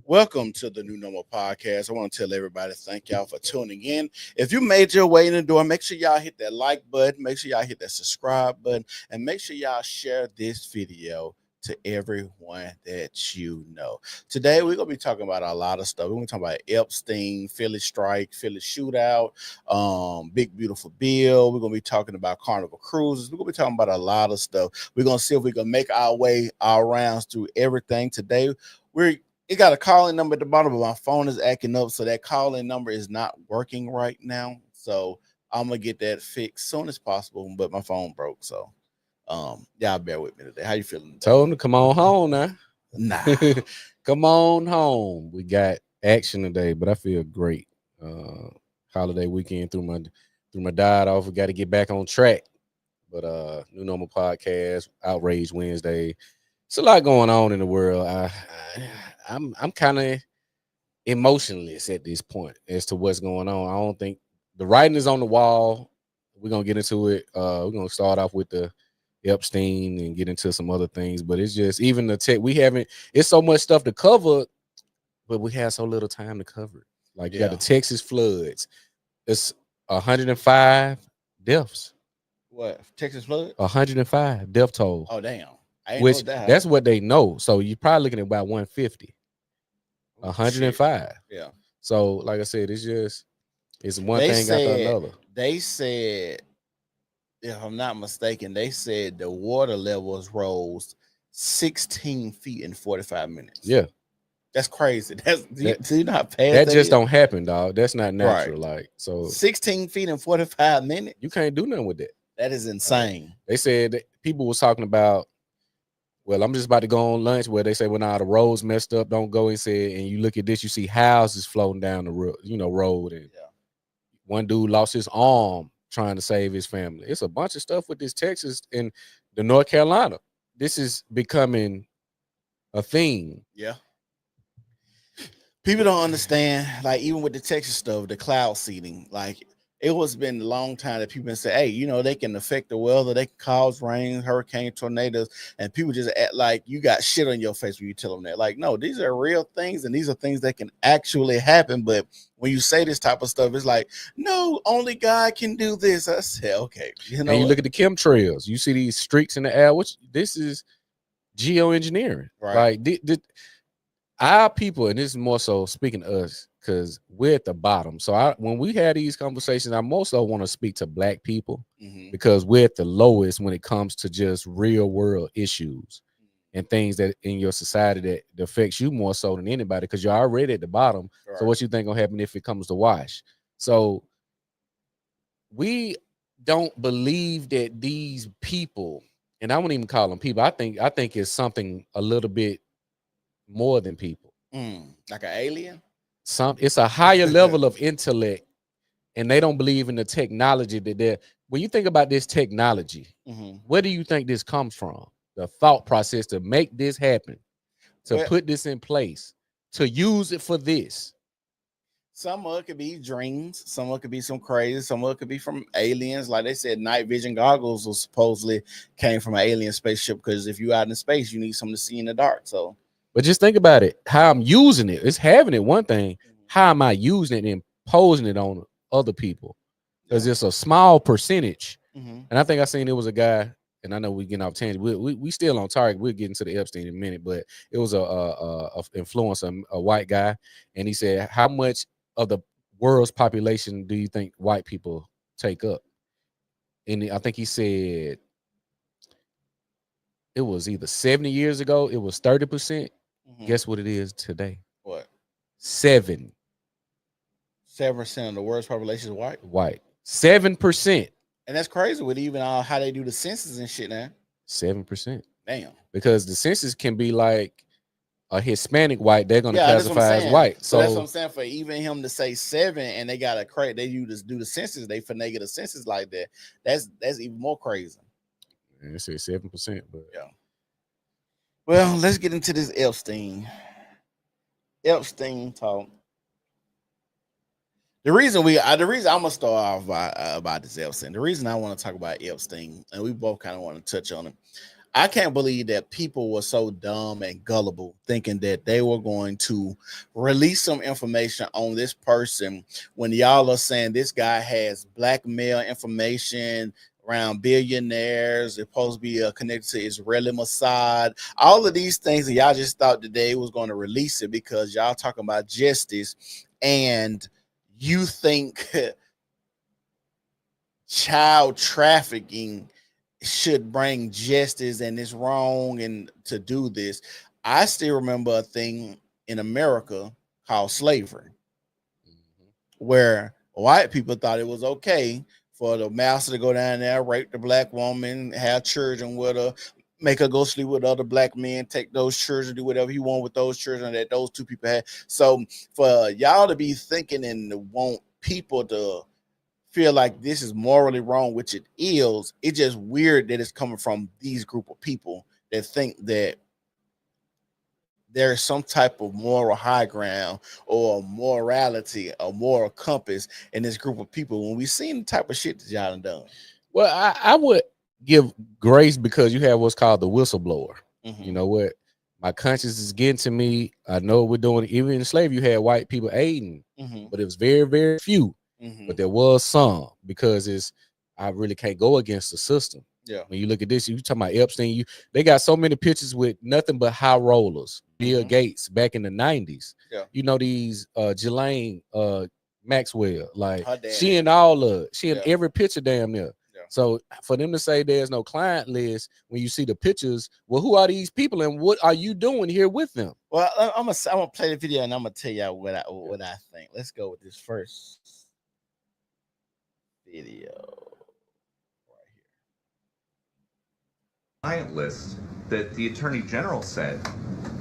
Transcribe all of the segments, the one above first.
Welcome to the New Normal Podcast. I want to tell everybody thank y'all for tuning in. If you made your way in the door, make sure y'all hit that like button, make sure y'all hit that subscribe button, and make sure y'all share this video to everyone that you know. Today, we're going to be talking about a lot of stuff. We're going to talk about Epstein, Philly strike, Philly shootout, Big Beautiful Bill. We're going to be talking about Carnival Cruises. We're going to be talking about a lot of stuff. We're going to see if we can make our way, our rounds through everything. Today, it got a calling number at the bottom, but my phone is acting up, so that calling number is not working right now. So I'm gonna get that fixed soon as possible. But my phone broke, so y'all bear with me today. How you feeling today? Told him to come on home now. Nah. Come on home. We got action today, but I feel great. Holiday weekend threw my diet off. We got to get back on track. But New Normal Podcast, Outrage Wednesday. It's a lot going on in the world. I'm kind of emotionless at this point as to what's going on. I don't think the writing is on the wall. We're gonna get into it. We're gonna start off with the Epstein and get into some other things. But it's just even the tech it's so much stuff to cover, but we have so little time to cover it. Like you got the Texas floods. It's 105 deaths. What? Texas flood? 105 death toll. Oh damn. Which that's what they know. So you're probably looking at about 150. 105. Shit. Yeah. So, like I said, it's one thing after another. They said, if I'm not mistaken, they said the water levels rose 16 feet in 45 minutes. Yeah. That's crazy. That just don't happen, dog. That's not natural. Right. Like, so 16 feet in 45 minutes. You can't do nothing with that. That is insane. They said that people was talking about, well, I'm just about to go on lunch where they say, well, the road's messed up. Don't go inside. And you look at this, you see houses floating down the road, road. And one dude lost his arm trying to save his family. It's a bunch of stuff with this Texas and the North Carolina. This is becoming a thing. Yeah. People don't understand, like, even with the Texas stuff, the cloud seeding, like, it was been a long time that people say, hey, they can affect the weather, they can cause rain, hurricane, tornadoes, and people just act like you got shit on your face when you tell them that. Like, no, these are real things, and these are things that can actually happen. But when you say this type of stuff, it's like, no, only God can do this. I say, okay, and you look at the chemtrails, you see these streaks in the air. This is geoengineering, right? Like, our people, and this is more so speaking to us, because we're at the bottom. So when we had these conversations, I most so want to speak to Black people because we're at the lowest when it comes to just real world issues and things that in your society that affects you more so than anybody, because you're already at the bottom. Right. So what you think gonna happen if it comes to wash? So we don't believe that these people, and I wouldn't even call them people. I think it's something a little bit more than people. Like an alien? It's a higher level of intellect, and they don't believe in the technology that when you think about this technology, where do you think this comes from? The thought process to make this happen, to put this in place, to use it for this. Some of it could be dreams, some of it could be some crazy, some of it could be from aliens. Like they said, night vision goggles was supposedly came from an alien spaceship, because if you're out in space, you need something to see in the dark. So, but just think about it, how I'm using it. It's having it one thing. How am I using it and imposing it on other people? Because it's a small percentage. And I think I seen it was a guy, and I know we getting off tangent. We still on target. We'll get into the Epstein in a minute, but it was a influencer, a white guy, and he said, how much of the world's population do you think white people take up? And I think he said it was either 70 years ago, it was 30%. Guess what it is today? What? 7% of the world's population is white. 7%. And that's crazy with even how they do the census and shit now. 7%. Damn. Because the census can be like a Hispanic white, they're gonna classify as white. So that's what I'm saying. For even him to say 7, and they got a they do the census, they finagle the census like that. That's even more crazy. They say 7%, but yeah. Well, let's get into this Epstein talk. The reason I'm gonna start off about this Epstein. The reason I want to talk about Epstein, and we both kind of want to touch on it. I can't believe that people were so dumb and gullible thinking that they were going to release some information on this person when y'all are saying this guy has blackmail information around billionaires. It's supposed to be connected to Israeli Mossad. All of these things, and y'all just thought that they was going to release it because y'all talking about justice, and you think child trafficking should bring justice and it's wrong and to do this. I still remember a thing in America called slavery, where white people thought it was okay for the master to go down there, rape the black woman, have children with her, make her go sleep with other black men, take those children, do whatever he want with those children that those two people had. So for y'all to be thinking and want people to feel like this is morally wrong, which it is, it's just weird that it's coming from these group of people that think that there's some type of moral high ground or morality or moral compass in this group of people when we seen the type of shit that y'all done. Well, I would give grace because you have what's called the whistleblower. You know what? My conscience is getting to me. I know we're doing it. Even in slavery, you had white people aiding, but it was very, very few. But there was some, because I really can't go against the system. Yeah. When you look at this, you talking about Epstein. They got so many pictures with nothing but high rollers. Bill Gates back in the 90s. Yeah. You know, these Ghislaine Maxwell, like she in Yeah. every picture damn near. Yeah. So for them to say there's no client list when you see the pictures, well, who are these people and what are you doing here with them? Well, I'm gonna play the video and I'm gonna tell y'all what I think. Let's go with this first video right here. Client list that the Attorney General said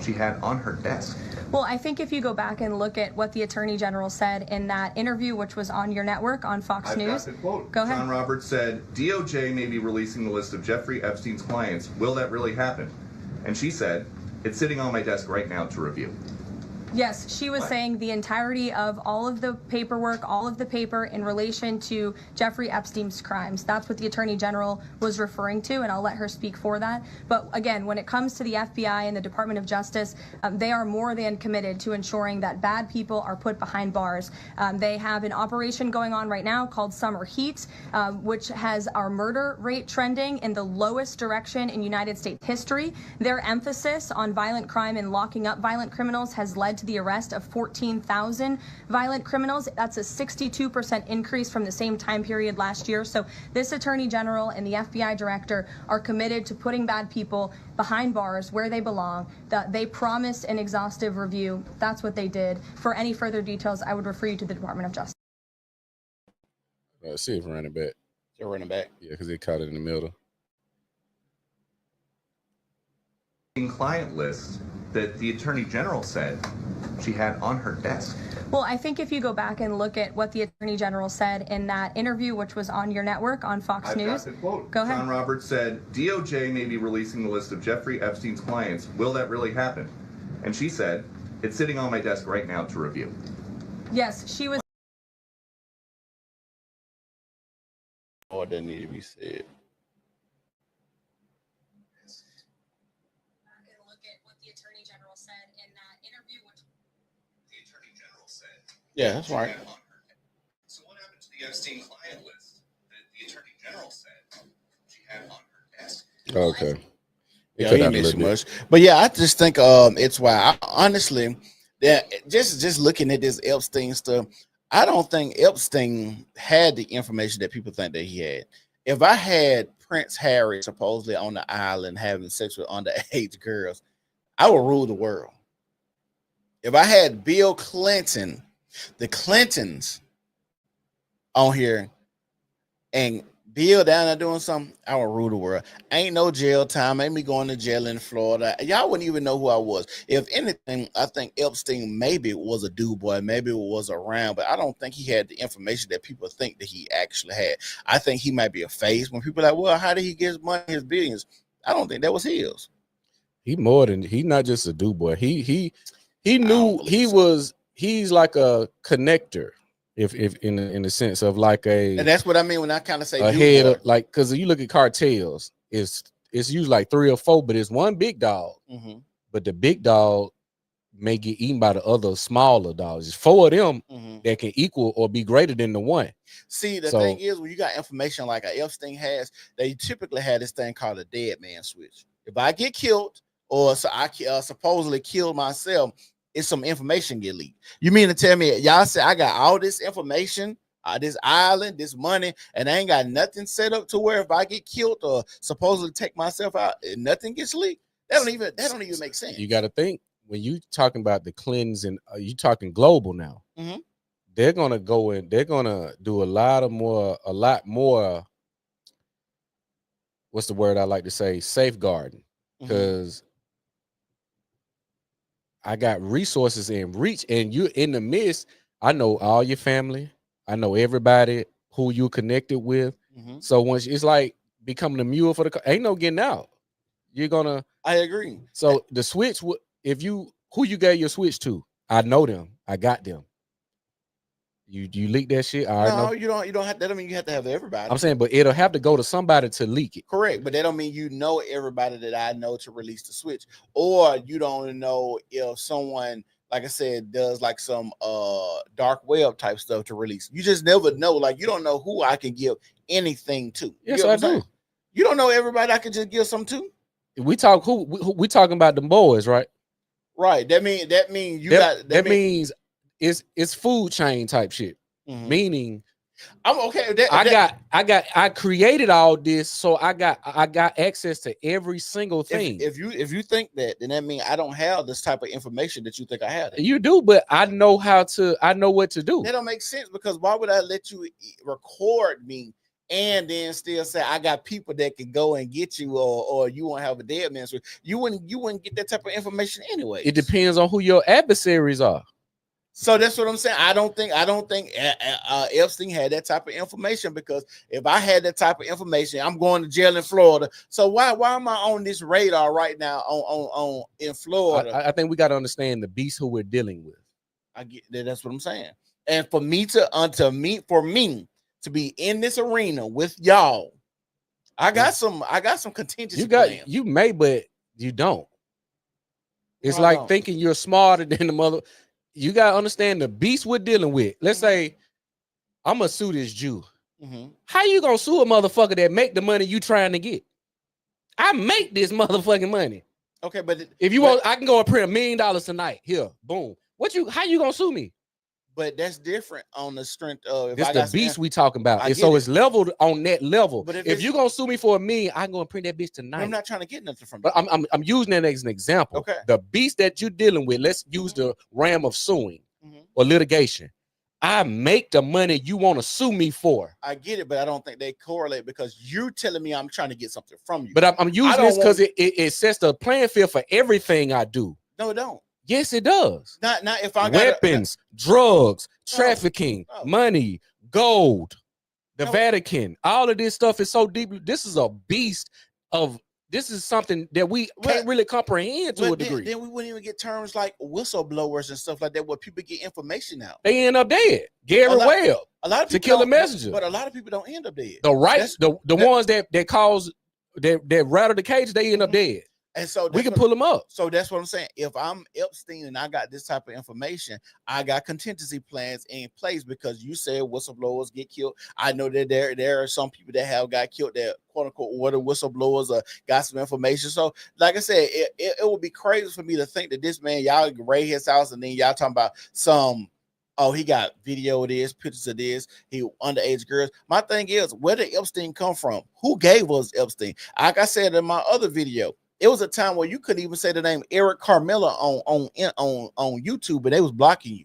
she had on her desk. Well, I think if you go back and look at what the Attorney General said in that interview, which was on your network on Fox News. Got the quote. Go ahead. John Roberts said, DOJ may be releasing the list of Jeffrey Epstein's clients. Will that really happen? And she said, it's sitting on my desk right now to review. Yes, she was saying the entirety of all of the paperwork, all of the paper in relation to Jeffrey Epstein's crimes. That's what the Attorney General was referring to, and I'll let her speak for that. But again, when it comes to the FBI and the Department of Justice, they are more than committed to ensuring that bad people are put behind bars. They have an operation going on right now called Summer Heat, which has our murder rate trending in the lowest direction in United States history. Their emphasis on violent crime and locking up violent criminals has led to the arrest of 14,000 violent criminals. That's a 62% increase from the same time period last year. So this Attorney General and the FBI Director are committed to putting bad people behind bars where they belong. They promised an exhaustive review. That's what they did. For any further details, I would refer you to the Department of Justice. Let's see if running back. They're running back. Yeah, because they caught it in the middle. Client list that the Attorney General said she had on her desk. Well, I think if you go back and look at what the Attorney General said in that interview, which was on your network on Fox News. Got the quote. Go ahead. John Roberts said, DOJ may be releasing the list of Jeffrey Epstein's clients. Will that really happen? And she said, it's sitting on my desk right now to review. Yes, she was. Or that need to be said. Yeah, that's right. So what happened to the Epstein client list that the Attorney General said she had on her desk? Okay. Yeah, he missed much. But yeah, I just think it's why honestly, that just looking at this Epstein stuff, I don't think Epstein had the information that people think that he had. If I had Prince Harry supposedly on the island having sex with underage girls, I would rule the world. If I had Bill Clinton, the Clintons on here, and Bill down there doing something, I would rule the world. Ain't no jail time. Ain't me going to jail in Florida. Y'all wouldn't even know who I was. If anything, I think Epstein maybe was a dude boy, maybe it was around, but I don't think he had the information that people think that he actually had. I think he might be a face when people are like, well, how did he get his money, his billions? I don't think that was his. He's not just a dude boy. He knew he was. He's like a connector, if in the sense of like a. And that's what I mean when I kind of say a head of, like, because you look at cartels, it's it's usually like 3 or 4, but it's one big dog. Mm-hmm. But the big dog may get eaten by the other smaller dogs. It's 4 of them that can equal or be greater than the one. See, the thing is, when you got information like a Epstein has, they typically had this thing called a dead man switch. If I get killed or so I supposedly killed myself, it's some information get leaked. You mean to tell me y'all say I got all this information, this island, this money, and I ain't got nothing set up to where if I get killed or supposedly take myself out, nothing gets leaked? That don't even make sense. You got to think when you talking about the cleansing, you talking global now. Mm-hmm. They're gonna go in. They're gonna do a lot more. What's the word I like to say? Safeguarding, because I got resources in reach, and you in the midst. I know all your family. I know everybody who you connected with. So once it's like becoming a mule for the, ain't no getting out. You're gonna. I agree. So the switch, who you gave your switch to, I know them. I got them. You leak that shit. No, you don't have. That don't mean you have to have everybody. I'm saying, but it'll have to go to somebody to leak it. Correct, but that don't mean you know everybody that I know to release the switch, or you don't know if someone, like I said, does like some dark web type stuff to release. You just never know. Like you don't know who I can give anything to. Yes, I do. You don't know everybody I can just give something to. We talking about the boys, right? Right. That means you that means it's food chain type shit. Meaning I'm okay. I created all this, so I got access to every single thing. If you think that, then that means I don't have this type of information that you think I have. You do, but I know what to do. That don't make sense, because why would I let you record me and then still say I got people that can go and get you, or you won't have a dead man? So you wouldn't get that type of information anyway. It depends on who your adversaries are. So that's what I'm saying. I don't think Epstein had that type of information, because if I had that type of information, I'm going to jail in Florida. So why am I on this radar right now on in Florida? I think we got to understand the beast who we're dealing with. I get that. That's what I'm saying. And for me to be in this arena with y'all, I got some contingency plans. You may, but you don't. It's like thinking you're smarter than the mother. You gotta understand the beast we're dealing with. Let's say I'm gonna sue this Jew. How you gonna sue a motherfucker that make the money you trying to get? I make this motherfucking money. Okay, but if you want, I can go and print $1 million tonight. Here, boom. How you gonna sue me? But that's different on the strength of this the beast we talking about. So it's leveled on that level. But if you're gonna sue me for $1 million, I can go and print that bitch tonight. I'm not trying to get nothing from you. But I'm using that as an example. Okay. The beast that you're dealing with, let's use the ram of suing or litigation. I make the money you want to sue me for. I get it, but I don't think they correlate, because you're telling me I'm trying to get something from you. But I'm using this because it sets the playing field for everything I do. No, it don't. Yes, it does. Not if I got weapons, drugs, trafficking, money, gold, the Vatican. All of this stuff is so deep. This is a beast of. This is something that we can't really comprehend to a degree. Then we wouldn't even get terms like whistleblowers and stuff like that, where people get information out. They end up dead. Gary Webb, a lot of people to kill a messenger. But a lot of people don't end up dead. The ones that cause that rattle the cage, they end up dead. And so we can pull them up. So that's what I'm saying. If I'm Epstein and I got this type of information, I got contingency plans in place, because you said whistleblowers get killed. I know that there are some people that have got killed that quote unquote were the whistleblowers or got some information. So like I said, it would be crazy for me to think that this man, y'all raid his house and then y'all talking about some, oh, he got video of this, pictures of this, he underage girls. My thing is, where did Epstein come from? Who gave us Epstein? Like I said in my other video, it was a time where you couldn't even say the name Eric Carmella on YouTube, and they was blocking you.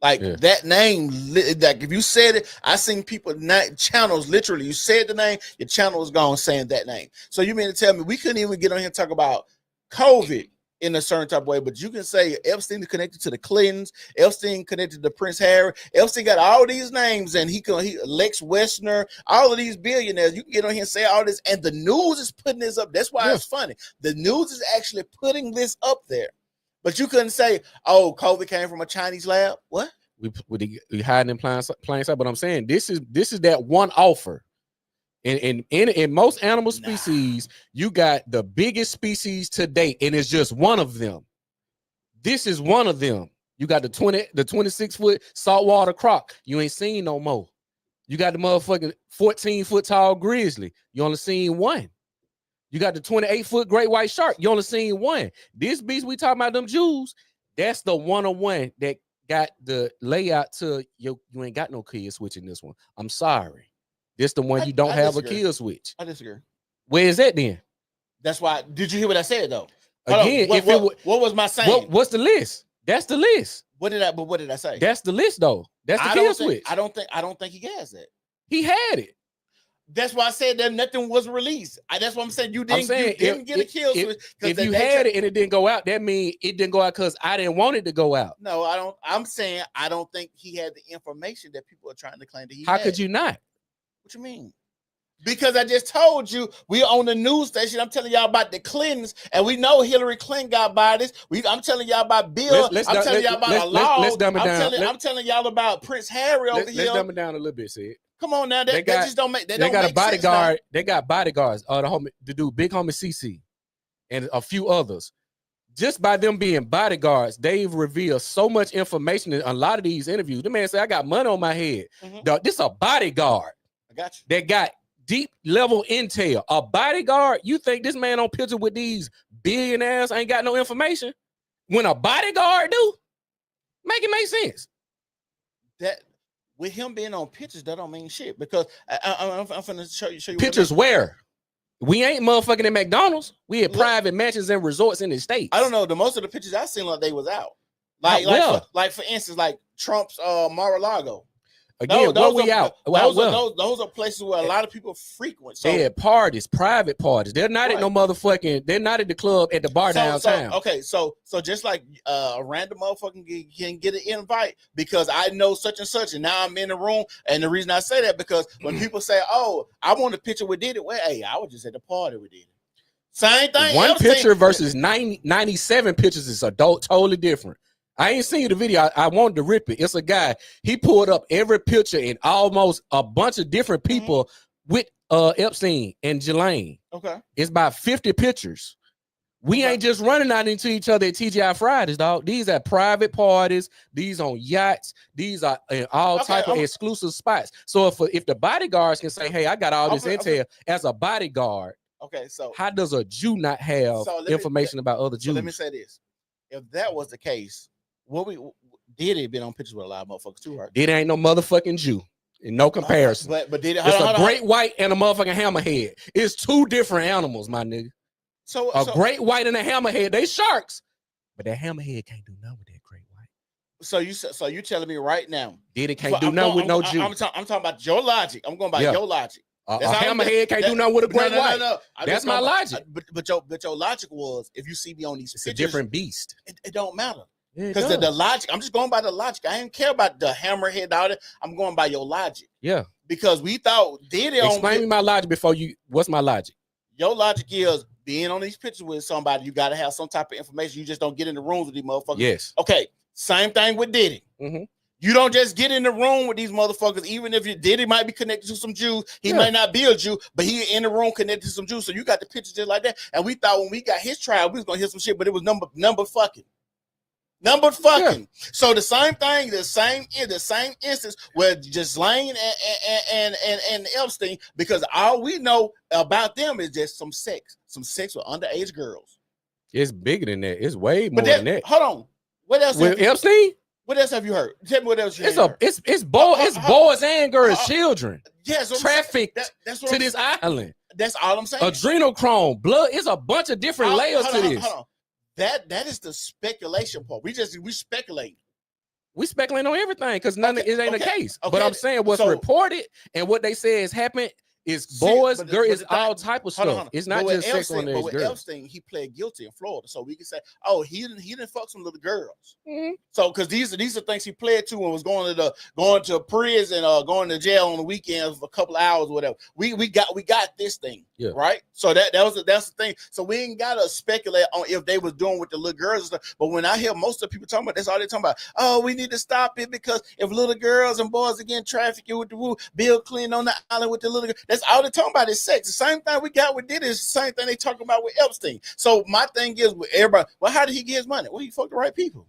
Like that name, like if you said it, I seen people channels literally. You said the name, your channel was gone saying that name. So you mean to tell me we couldn't even get on here and talk about COVID in a certain type of way, but you can say Epstein is connected to the Clintons, Epstein connected to Prince Harry, Epstein got all these names, and he Lex Wessner, all of these billionaires. You can get on here and say all this, and the news is putting this up. That's why it's funny. The news is actually putting this up there, but you couldn't say, "Oh, COVID came from a Chinese lab." What? We hiding in plain sight, but I'm saying this is that one offer. In most animal species, you got the biggest species to date, and it's just one of them. This is one of them. You got the 26-foot saltwater croc. You ain't seen no more. You got the motherfucking 14-foot tall grizzly. You only seen one. You got the 28-foot great white shark. You only seen one. This beast we talking about, them Jews, that's the one-on-one that got the layout to you ain't got no kill switch in this one. I'm sorry. This the one you don't have disagree. A kill switch. I disagree. Where is that then? That's why. Did you hear what I said though? Again, what was my saying? What's the list? That's the list. What did I say? That's the list though. That's the kill switch. I don't think he has that. He had it. That's why I said that nothing was released. That's what I'm saying. You didn't get a kill switch. If you had it and it didn't go out, that means it didn't go out because I didn't want it to go out. No, I don't. I'm saying I don't think he had the information that people are trying to claim that he How had. could you not? What you mean? Because I just told you we on the news station. I'm telling y'all about the Clintons, and we know Hillary Clinton got by this. I'm telling y'all about Bill. I'm telling y'all about a law. Let's dumb it down. I'm telling y'all about Prince Harry over here. Let's dumb it down a little bit, Sid. Come on now, they just don't make. They got a bodyguard. They got bodyguards. The dude, Big Homie CC, and a few others. Just by them being bodyguards, they've revealed so much information in a lot of these interviews. The man said, "I got money on my head." Mm-hmm. This a bodyguard. I got you. That got deep level intel. A bodyguard. You think this man on picture with these billionaires ain't got no information? When a bodyguard do, make it make sense. That with him being on pictures, that don't mean shit because I'm finna show you pictures where. We ain't motherfucking at McDonald's. We had private mansions and resorts in the States. I don't know. The most of the pictures I seen like they was out. For instance, like Trump's Mar-a-Lago. Again, those are places where a lot of people frequent. So they had parties, private parties. They're not at no motherfucking. They're not at the club at the bar downtown. So just like a random motherfucking can get an invite because I know such and such, and now I'm in the room. And the reason I say that because when people say, "Oh, I want a picture with Diddy," well, hey, I was just at the party with Diddy. Same thing. One picture versus 97 pictures is totally different. I ain't seen the video. I wanted to rip it. It's a guy. He pulled up every picture and almost a bunch of different people with Epstein and Ghislaine. Okay. It's about 50 pictures. We ain't just running out into each other at TGI Fridays, dog. These are private parties. These on yachts. These are in all type of exclusive spots. So if the bodyguards can say, "Hey, I got all this intel as a bodyguard," okay. So how does a Jew not have information about other Jews? So let me say this: if that was the case. Diddy been on pictures with a lot of motherfuckers too, right? Diddy ain't no motherfucking Jew. In no comparison. But Diddy, it's a great white and a motherfucking hammerhead. It's two different animals, my nigga. So great white and a hammerhead, they sharks. But that hammerhead can't do nothing with that great white. So you telling me right now Diddy can't do nothing with no Jew. I'm talking about your logic. I'm going by your logic. A hammerhead can't do nothing with a great white. No. That's my logic. But your logic was if you see me on these pictures, a different beast. It don't matter. Because the logic, I'm just going by the logic. I didn't care about the hammerhead out it. I'm going by your logic. Yeah. Because we thought Diddy explain me my logic before you. What's my logic? Your logic is being on these pictures with somebody, you got to have some type of information. You just don't get in the rooms with these motherfuckers. Yes. Okay. Same thing with Diddy. Mm-hmm. You don't just get in the room with these motherfuckers, even if Diddy might be connected to some Jews. He might not be a Jew, but he in the room connected to some Jews. So you got the pictures just like that. And we thought when we got his trial, we was going to hear some shit, but it was number fucking. So the same thing, the same instance where Ghislaine and Epstein, because all we know about them is just some sex with underage girls. It's bigger than that. It's way more than that. Hold on. What else? With Epstein? What else have you heard? Tell me what else you heard. It's boys and girls, children. Yes, trafficked to this island. That's all I'm saying. Adrenochrome, blood. It's a bunch of different layers to this. Hold on. That is the speculation part. We speculate. We speculate on everything because it ain't the case. But I'm saying what's reported and what they say has happened is boys, girls, it's all type of stuff. It's not just sex on these girls. Epstein, he pled guilty in Florida, so we can say, oh, he didn't fuck some little girls. Mm-hmm. So because these are things he pled to and was going to prison, going to jail on the weekends for a couple of hours, or whatever. We got this thing, right? So that's the thing. So we ain't gotta speculate on if they was doing with the little girls and stuff. But when I hear most of the people talking about, that's all they talking about. Oh, we need to stop it because if little girls and boys are getting trafficked with the Bill Clinton on the island with the little girl. That's all they're talking about is sex. The same thing we got with Diddy is the same thing they talking about with Epstein. So my thing is with everybody, well, how did he get his money? Well, he fucked the right people.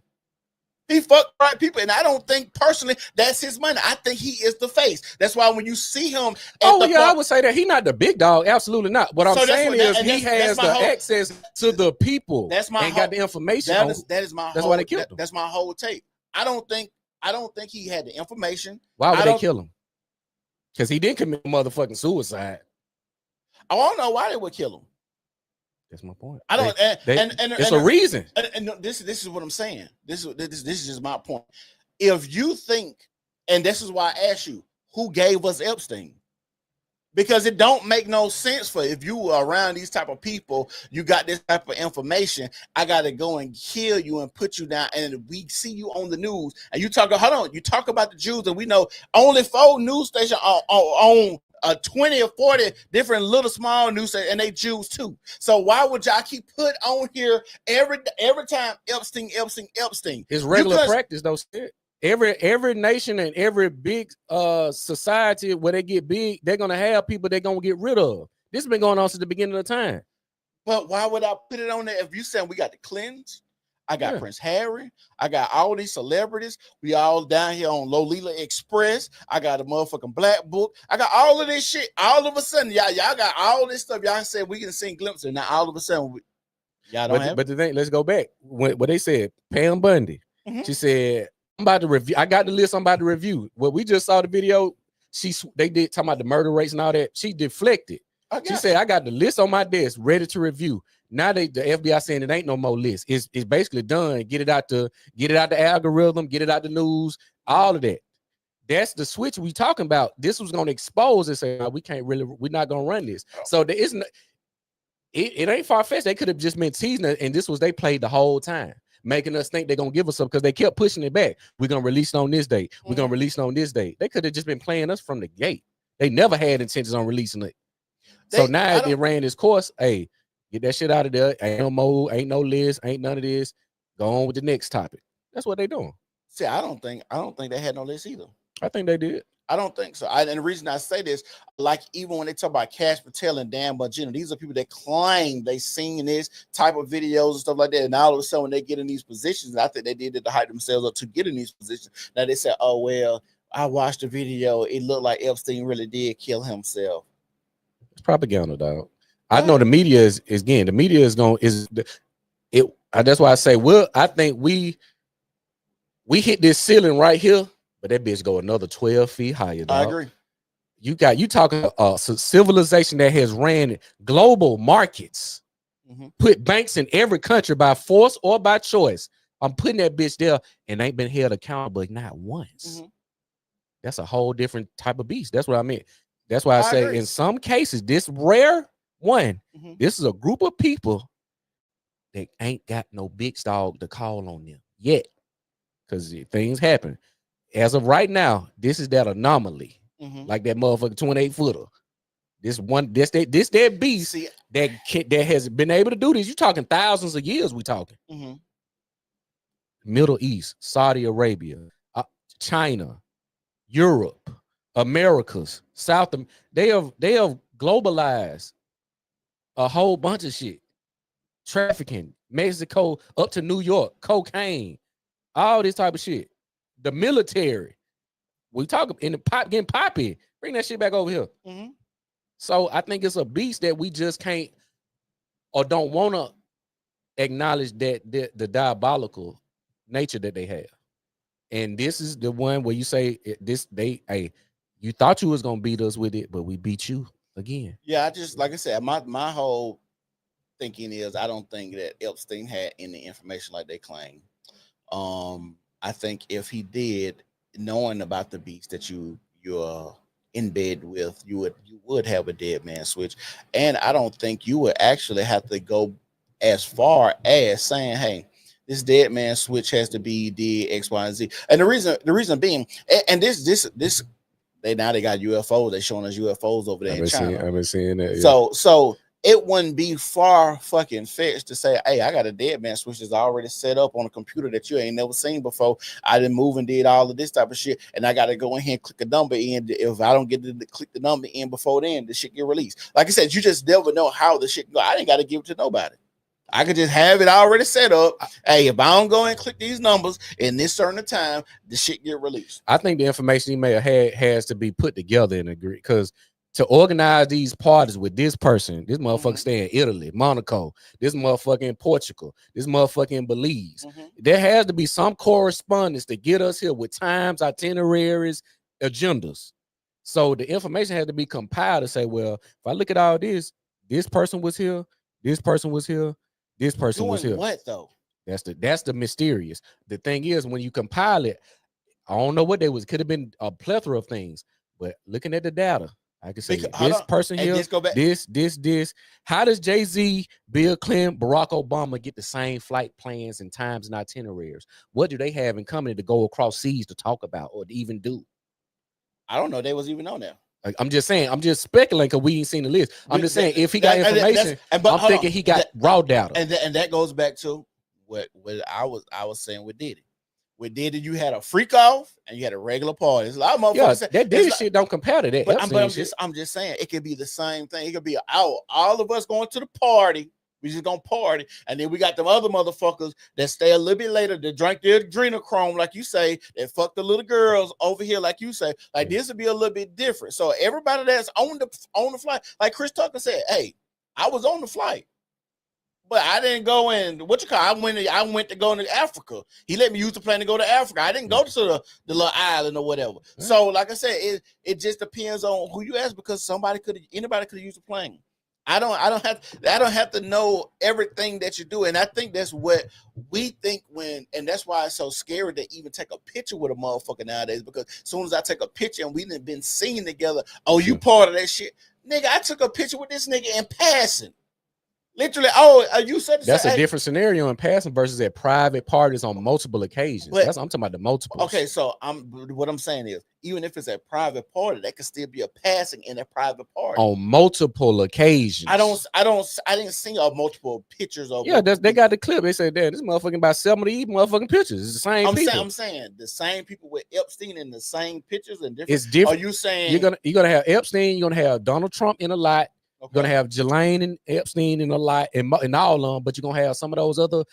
He fucked the right people, and I don't think personally that's his money. I think he is the face. That's why when you see him, I would say that he's not the big dog. Absolutely not. What I'm saying is he has the access to the people. That's my got the information. That's why they killed him. That's my whole take. I don't think he had the information. Why would they kill him? Because he didn't commit motherfucking suicide. I don't know why they would kill him. That's my point. I don't. It's a reason. And this is what I'm saying. This is just my point. If you think, and this is why I asked you, who gave us Epstein? Because it don't make no sense for if you were around these type of people, you got this type of information. I got to go and kill you and put you down. And we see you on the news, and you talk. Hold on, you talk about the Jews, and we know only 4 news stations on 20 or 40 different little small news stations, and they Jews too. So why would y'all keep put on here every time Epstein? It's regular practice though. Every nation and every big society where they get big, they're gonna have people they're gonna get rid of. This has been going on since the beginning of the time. But why would I put it on there if you saying we got the Clintons? I got Prince Harry. I got all these celebrities. We all down here on Lolita Express. I got a motherfucking Black Book. I got all of this shit. All of a sudden, y'all got all this stuff. Y'all said we can see glimpses. Now all of a sudden, y'all don't have. But the thing, let's go back. What they said, Pam Bundy. She said, "I'm about to review. I got the list. I'm about to review." Well, we just saw the video. They did talking about the murder rates and all that. She deflected. She said, "I got the list on my desk, ready to review." Now the FBI saying it ain't no more list. It's basically done. Get it out the algorithm, get it out the news, all of that. That's the switch we talking about. This was going to expose and say, we're not going to run this. So there isn't. It ain't far-fetched. They could have just been teasing it, and this was they played the whole time, making us think they're gonna give us up because they kept pushing it back. We're gonna release it on this date. We're gonna release it on this date. They could have just been playing us from the gate. They never had intentions on releasing it. So now it ran its course. Hey, get that shit out of there. Ain't no more, ain't no list, ain't none of this. Go on with the next topic. That's what they doing. See, I don't think they had no list either. I think they did. I don't think so. And the reason I say this, like even when they talk about Cash Patel and Dan Bongino, these are people that claim they seen this type of videos and stuff like that. And all of a sudden when they get in these positions, I think they did it to hype themselves up to get in these positions. Now they say, oh, well, I watched the video. It looked like Epstein really did kill himself. It's propaganda, dog. I know the media is again, the media is going, that's why I say, well, I think we hit this ceiling right here. But that bitch go another 12 feet higher. Dog. I agree. You talking civilization that has ran global markets, put banks in every country by force or by choice. I'm putting that bitch there and ain't been held accountable not once. That's a whole different type of beast. That's what I meant. That's why I say agree. In some cases, this rare one, this is a group of people that ain't got no big dog to call on them yet, because things happen. As of right now, this is that anomaly, like that motherfucker 28-footer. This that beast that has been able to do this. You talking thousands of years. We talking Middle East, Saudi Arabia, China, Europe, Americas, South. They have globalized a whole bunch of shit. Trafficking, Mexico up to New York, cocaine, all this type of shit. The military, we talk in the pop getting poppy. Bring that shit back over here. So I think it's a beast that we just can't or don't want to acknowledge that the diabolical nature that they have. And this is the one where you say you thought you was gonna beat us with it, but we beat you again. Yeah, I just like I said, my whole thinking is I don't think that Epstein had any information like they claim. I think if he did, knowing about the beast that you're in bed with, you would have a dead man switch. And I don't think you would actually have to go as far as saying, hey, this dead man switch has to be D, X, Y, and Z. And the reason being, and this they got UFOs. They're showing us UFOs over there in China. I've been seeing that. Yeah. So it wouldn't be far fucking fetched to say, hey, I got a dead man switch that's already set up on a computer that you ain't never seen before. I didn't move and did all of this type of shit, and I got to go in here and click a number in. If I don't get to click the number in before then, the shit get released. Like I said, you just never know how the shit go. I ain't got to give it to nobody. I could just have it already set up. Hey, if I don't go and click these numbers in this certain time, the shit get released. I think the information he may have had has to be put together and agree, because to organize these parties with this person, this motherfucker stay in Italy, Monaco, this motherfucker in Portugal, this motherfucker in Belize. There has to be some correspondence to get us here with times, itineraries, agendas. So the information has to be compiled to say, well, if I look at all this person was here, this person was here, this person was here. What though? That's the mysterious. The thing is, when you compile it, I don't know what they was. Could have been a plethora of things, but looking at the data, I can say this person here, this. How does Jay-Z, Bill Clinton, Barack Obama get the same flight plans and times and itineraries? What do they have in common to go across seas to talk about or to even do? I don't know. They was even on there. I'm just saying, I'm just speculating because we ain't seen the list. I'm just saying, if he got information, I'm thinking he got raw data. And that goes back to what I was saying with Diddy. With Diddy, you had a freak off and you had a regular party. There's a lot of motherfuckers saying, that Diddy shit don't compare to that. But I'm just saying, it could be the same thing. It could be all of us going to the party. We just gonna party, and then we got them other motherfuckers that stay a little bit later to drink their adrenochrome, like you say, that fuck the little girls over here, like you say. Like this would be a little bit different. So everybody that's on the flight, like Chris Tucker said, hey, I was on the flight, but I didn't go in. I went to go into Africa. He let me use the plane to go to Africa. I didn't go to the little island or whatever. So, like I said, it just depends on who you ask, because anybody could use the plane. I don't have to know everything that you do. And I think that's what we think and that's why it's so scary to even take a picture with a motherfucker nowadays, because as soon as I take a picture and we done been seen together, oh, you part of that shit. Nigga, I took a picture with this nigga in passing. Literally, you said that's a different scenario in passing versus at private parties on multiple occasions. I'm talking about the multiple. Okay, so what I'm saying is, even if it's a private party, that could still be a passing in a private party on multiple occasions. I didn't see multiple pictures of. Yeah, they got the clip. They said, "Damn, this motherfucking about 70 motherfucking pictures. It's the same people." I'm saying the same people with Epstein in the same pictures and different. It's different. Are you saying you're gonna have Epstein? You're gonna have Donald Trump in a lot. Okay. You're gonna have Ghislaine and Epstein in a lot, and all of them, but you're gonna have some of those other,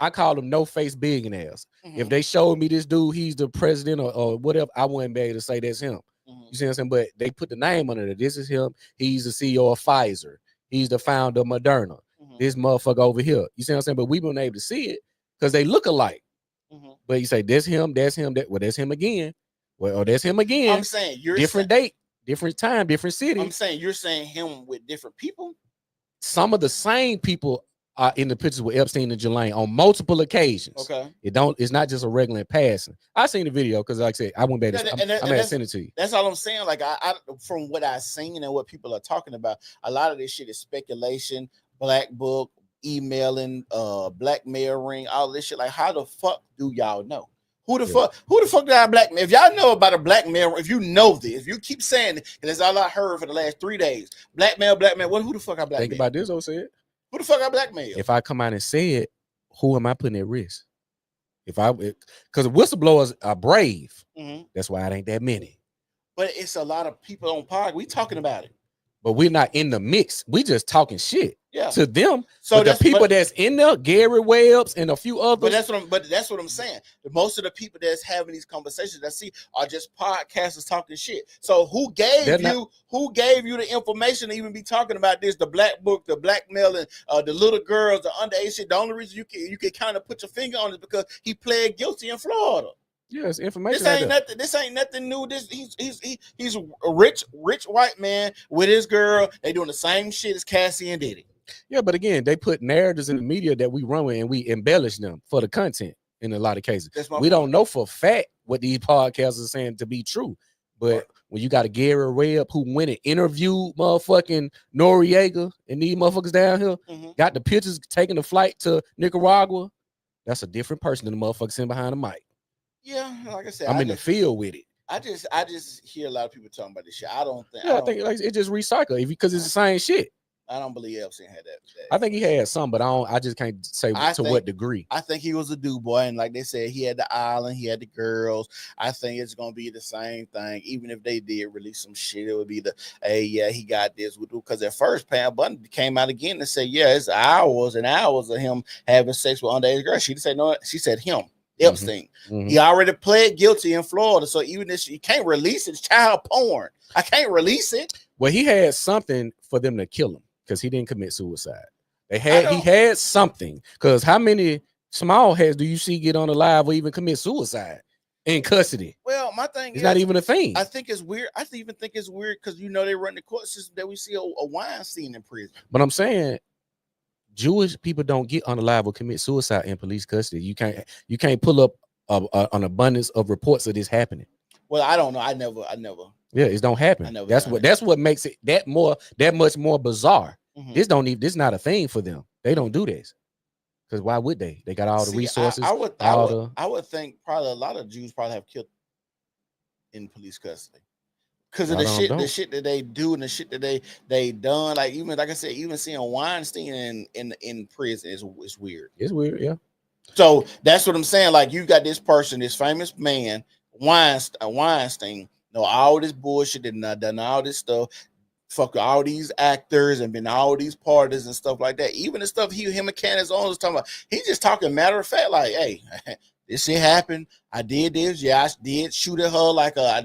I call them no-face billionaires. If they showed me this dude, he's the president or whatever, I wouldn't be able to say that's him. You see what I'm saying? But they put the name under it. This is him. He's the CEO of Pfizer. He's the founder of Moderna. This motherfucker over here. You see what I'm saying? But we've been able to see it because they look alike. But you say, that's him, that's him, that's him again. Well, that's him again. I'm saying different date. Different time, different city. I'm saying you're saying him with different people. Some of the same people are in the pictures with Epstein and Ghislaine on multiple occasions. Okay, it's not just a regular passing. I seen the video because, like I said, I went back. I'm gonna send it to you. That's all I'm saying. Like I from what I've seen and what people are talking about, a lot of this shit is speculation, black book, emailing, blackmail ring, all this shit. Like, how the fuck do y'all know? Who the fuck did I blackmail? If y'all know about a blackmail, if you know this, if you keep saying it, and that's all I heard for the last 3 days, blackmail. Who the fuck I blackmail? Think about this, said. Who the fuck I blackmail? If I come out and say it, who am I putting at risk? Because whistleblowers are brave. That's why it ain't that many. But it's a lot of people on pod. We talking about it. But we're not in the mix. We just talking shit to them. So the people that's in there, Gary Webbs and a few others. But that's what I'm saying. Most of the people that's having these conversations I see are just podcasters talking shit. So who gave you the information to even be talking about this? The black book, the blackmailing, the little girls, the underage shit. The only reason you can kind of put your finger on it because he pled guilty in Florida. Yes, information. This ain't nothing new. He's a rich white man with his girl. They doing the same shit as Cassie and Diddy. Yeah, but again, they put narratives in the media that we run with and we embellish them for the content in a lot of cases. We don't know for a fact what these podcasts are saying to be true. But when you got a Gary Webb who went and interviewed motherfucking Noriega and these motherfuckers down here, got the pictures taking the flight to Nicaragua, that's a different person than the motherfucker sitting behind the mic. Yeah, like I said, I'm in the field with it. I just hear a lot of people talking about this shit. I think like it just recycle because it's the same shit. I don't believe Epstein had that. I think he had some, but I just can't say what degree. I think he was a do boy, and like they said, he had the island, he had the girls. I think it's gonna be the same thing. Even if they did release some shit, it would be hey, yeah, he got this. Because at first, Pam Bundy came out again and said, yeah, it's hours and hours of him having sex with underage girls. She didn't say no. She said him. Epstein. Mm-hmm. He already pled guilty in Florida, so even if you can't release it, it's child porn. I can't release it. Well, he had something for them to kill him because he didn't commit suicide. He had something. Because how many small heads do you see get on the live or even commit suicide in custody? Well, my thing is not even a thing. I think it's weird. I even think it's weird because they run the court system that we see a Weinstein in prison. But I'm saying Jewish people don't get unalive or commit suicide in police custody. You can't pull up an abundance of reports of this happening. Well, I don't know. I never. Yeah, it don't happen. That's what makes it that much more bizarre. Mm-hmm. This not a thing for them. They don't do this because why would they? They got all the resources. I would think probably a lot of Jews probably have killed in police custody. Because of the shit that they do and the shit that they done, like I said, even seeing Weinstein in prison is weird. It's weird, yeah. So that's what I'm saying. Like you got this person, this famous man, Weinstein, know all this bullshit and done all this stuff, fuck all these actors and been all these parties and stuff like that. Even the stuff him and Candace Owens was talking about, he's just talking matter of fact, like, hey. This shit happened. I did this. Yeah, I did shoot at her but I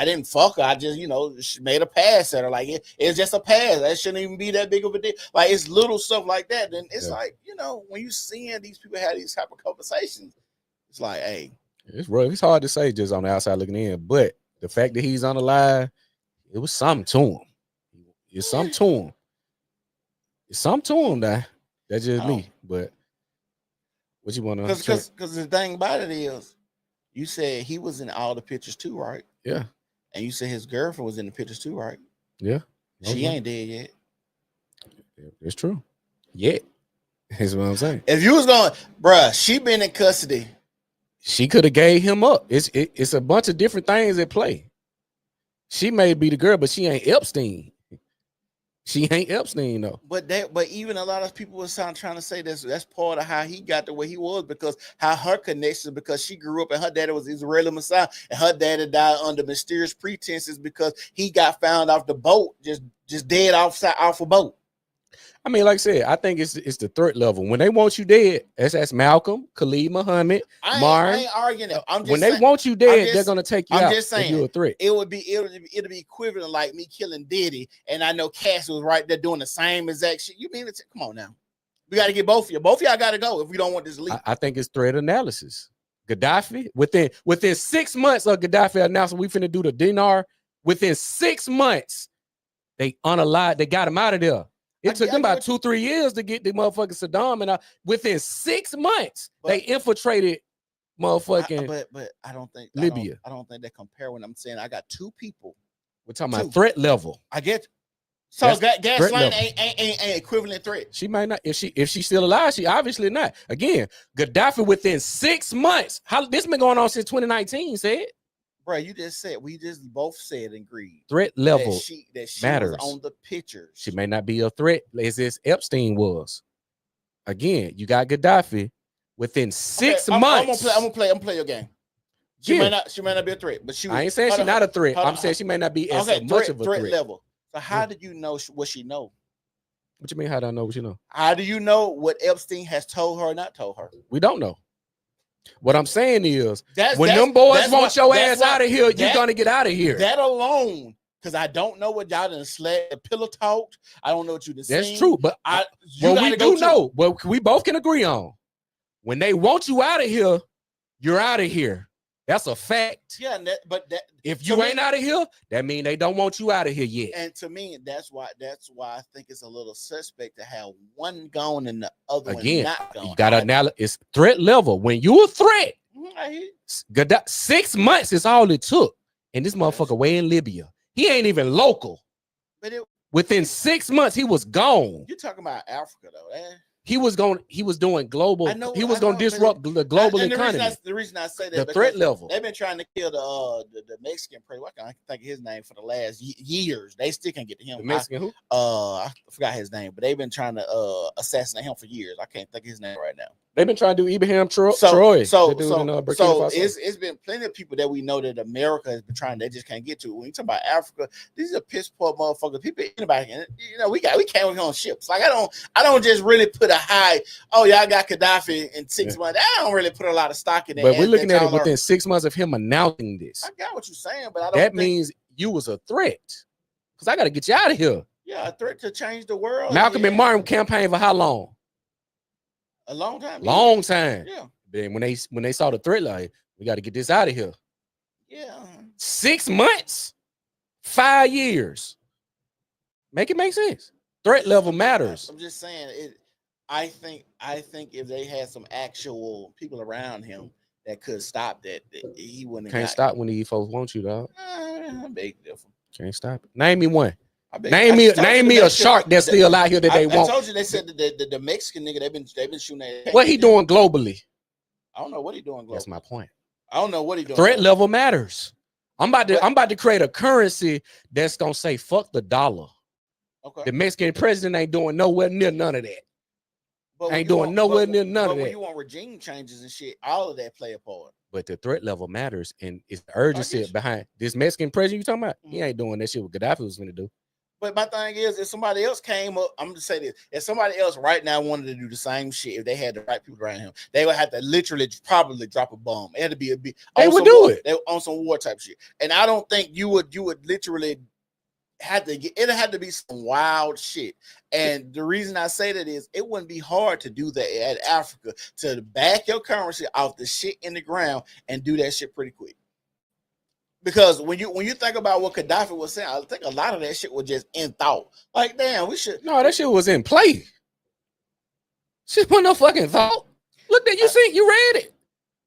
didn't fuck her. I just, made a pass at her. Like it's just a pass. That shouldn't even be that big of a deal. Like it's little stuff like that. Then it's like, when you seeing these people have these type of conversations, it's like, hey, it's rough. It's hard to say just on the outside looking in, but the fact that he's on the line, it was something to him. It's something to him. It's something to him. That's just me, but. What you want to? Because the thing about it is, you said he was in all the pictures too, right? Yeah. And you said his girlfriend was in the pictures too, right? Yeah. She ain't dead yet. It's true. Yet. That's what I'm saying. If you was going, bruh, she been in custody. She could have gave him up. It's a bunch of different things at play. She may be the girl, but she ain't Epstein. She ain't Epstein though. But even a lot of people was trying to say that's part of how he got the way he was, because how her connection, because she grew up and her daddy was Israeli Messiah and her daddy died under mysterious pretenses because he got found off the boat, just dead off a boat. I mean, like I said, I think it's the threat level. When they want you dead, that's Malcolm, Khalid Muhammad, Martin. I ain't arguing that. When they want you dead, they're gonna take you out. I'm just saying, if you're a threat. It'll be equivalent like me killing Diddy, and I know Cass was right there doing the same exact shit. You mean it? Come on now, we got to get both of you. Both of y'all got to go if we don't want this leak. I think it's threat analysis. Gaddafi, within 6 months of Gaddafi announcing we finna do the dinar, within 6 months they unalived. They got him out of there. It took them about 2-3 years to get the motherfucking Saddam, and within 6 months they infiltrated motherfucking. But I don't think Libya. I don't think they compare when I'm saying I got two people. We're talking about threat level. I get. So Gaslight ain't equivalent threat. She might not. If she's still alive, she obviously not. Again, Gaddafi within 6 months. How this been going on since 2019? Said. Bro, you just said we just both said and agreed. Threat level that she matters was on the pictures. She may not be a threat as this Epstein was. Again, you got Gaddafi within 6 months. I'm gonna play your game. She may not be a threat, but she. I ain't saying she's not a threat. I'm saying she may not be as much of a threat level. So how did you know what she know? What you mean? How do I know what you know? How do you know what Epstein has told her or not told her? We don't know. What I'm saying is, when them boys want your ass out of here, you're gonna get out of here. That alone, because I don't know what y'all done slept, pillow talked. I don't know what you done seen. That's true, but we do know. Well, we both can agree on. When they want you out of here, you're out of here. That's a fact. Yeah, but if you ain't out of here, that means they don't want you out of here yet. And to me, that's why I think it's a little suspect to have one gone and the other one not gone. You got to analyze. It's threat level. When you a threat, 6 months is all it took. And this motherfucker way in Libya. He ain't even local. But within 6 months, he was gone. You're talking about Africa, though. He was doing global. I know, He was I going know, to disrupt the global and economy. The reason I say that, The because threat level. they've been trying to kill the Mexican president. I can't think of his name for the last years. They still can't get to him. The Mexican who? I forgot his name, but they've been trying to assassinate him for years. I can't think of his name right now. They've been trying to do Ibrahim Troy. So Faso. it's been plenty of people that we know that America has been trying. They just can't get to. When you talk about Africa, these are piss poor motherfuckers. People, anybody, we came on ships. Like I don't just really put a high. Oh yeah, I got Gaddafi in 6 months. I don't really put a lot of stock in that. But we're looking at it within 6 months of him announcing this. I got what you're saying, but that means you was a threat. Because I got to get you out of here. Yeah, a threat to change the world. Malcolm and Martin campaigned for how long? A long time. Long time. Yeah. Then when they saw the threat, like, we got to get this out of here. Yeah. 6 months, 5 years. Make it make sense. Threat level matters. I'm just saying it. I think if they had some actual people around him that could stop that, he wouldn't. Can't stop when these folks want you, dog. Big difference. Can't stop it. Name me one. Name me a shark that's still out here that they want. I told you they said the Mexican nigga they've been shooting at. What he doing globally? I don't know what he doing globally. That's my point. I don't know what he doing. Threat level matters. I'm about to create a currency that's gonna say fuck the dollar. Okay. The Mexican president ain't doing nowhere near none of that. But ain't doing nowhere near none of that. When you want regime changes and shit, all of that play a part. But the threat level matters, and it's the urgency behind this Mexican president you talking about. He ain't doing that shit what Gaddafi was gonna do. But my thing is, if somebody else came up, I'm just saying this: if somebody else right now wanted to do the same shit, if they had the right people around him, they would have to literally probably drop a bomb. It had to be a big. They would do it. They on some war type shit, and I don't think you would literally have to get. It had to be some wild shit. And the reason I say that is, it wouldn't be hard to do that at Africa, to back your currency off the shit in the ground and do that shit pretty quick. Because when you think about what Gaddafi was saying, I think a lot of that shit was just in thought. Like, damn, we should. No, that shit was in play. Shit wasn't no fucking thought. Look, that you read it.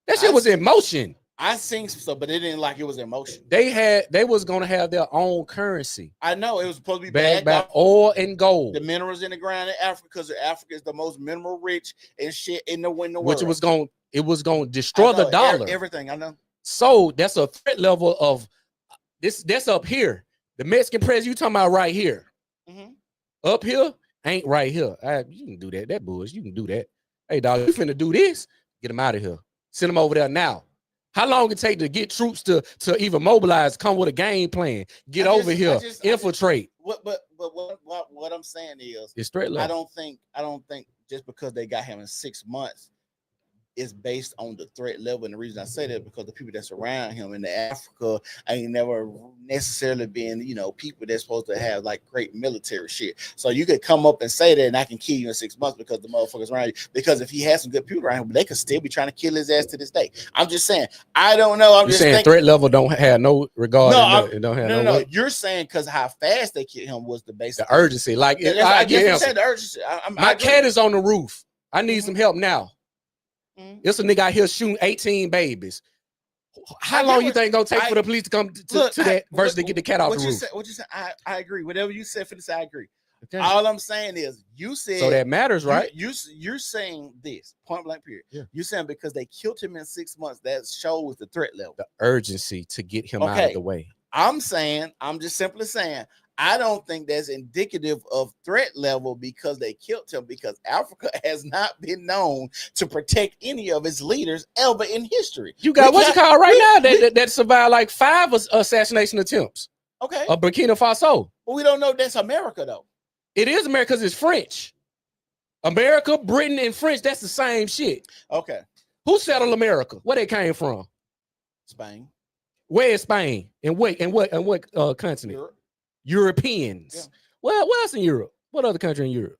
That shit was in motion. I seen some stuff, but it didn't like it was in motion. They was gonna have their own currency. I know it was supposed to be backed by oil and gold. The minerals in the ground in Africa, because Africa is the most mineral rich and shit in the world. Which it was gonna destroy the dollar. Everything I know. So that's a threat level of this. That's up here. The Mexican president you talking about right here. Mm-hmm. Up here ain't right here. You can do that. That bullshit. You can do that. Hey, dog, you finna do this? Get them out of here. Send them over there now. How long it take to get troops to even mobilize? Come with a game plan. Get over here. Infiltrate. But what I'm saying is, it's threat level. I don't think just because they got him in 6 months, is based on the threat level. And the reason I say that, because the people that's around him in Africa ain't never necessarily been, people that's supposed to have like great military shit. So you could come up and say that and I can kill you in 6 months because the motherfuckers around you. Because if he has some good people around him, they could still be trying to kill his ass to this day. I'm just saying, I don't know. I'm just saying threat level don't have no regard. No. You're saying because how fast they killed him was the basic. The urgency. Like, I guess you said the urgency. My cat is on the roof. I need some help now. It's a nigga out here shooting 18 babies. How long you think it's gonna take for the police to come to that versus to get the cat off the roof? What you said, I agree. Whatever you said for this, I agree. Okay. All I'm saying is, you said so that matters, right? You're saying this point blank period. Yeah. You're saying because they killed him in 6 months, that shows the threat level, the urgency to get him out of the way. I'm just simply saying, I don't think that's indicative of threat level because they killed him, because Africa has not been known to protect any of its leaders ever in history. You got what's it called right now that survived like 5 assassination attempts. Okay. Of Burkina Faso. But we don't know that's America though. It is America because it's French. America, Britain, and French, that's the same shit. Okay. Who settled America? Where they came from? Spain. Where is Spain? And what continent? Europe. Europeans. Yeah. Well, what else in Europe? What other country in Europe?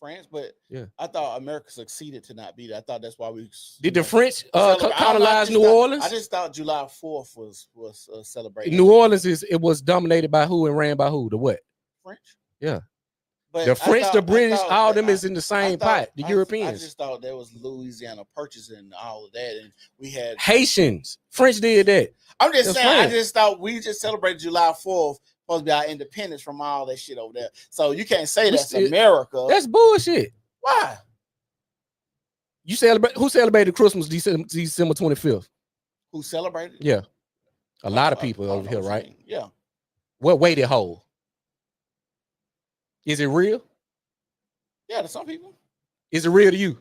France, but I thought America succeeded to not be there. I thought that's why we did the French colonize New Orleans. I just thought July 4th was celebrated. New Orleans was dominated by who and ran by who? The what? French. Yeah. But the French, the British, all them is in the same pot. The Europeans. I just thought there was Louisiana Purchase and all of that, and we had Haitians. French did that. I'm just saying. French. I just thought we just celebrated July 4th. Supposed to be our independence from all that shit over there. So you can't say that's America. That's bullshit. Why? You celebrate? Who celebrated Christmas December 25th? Who celebrated? Yeah, a lot of I people don't over know here, what you right? mean. Yeah. What weight it hold? Is it real? Yeah, to some people. Is it real to you?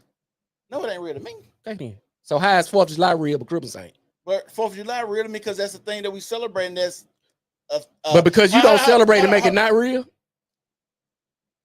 No, it ain't real to me. Okay, then. So how is 4th of July real, but Christmas ain't? But 4th of July real to me because that's the thing that we celebrate. And that's But because you don't celebrate to make it not real?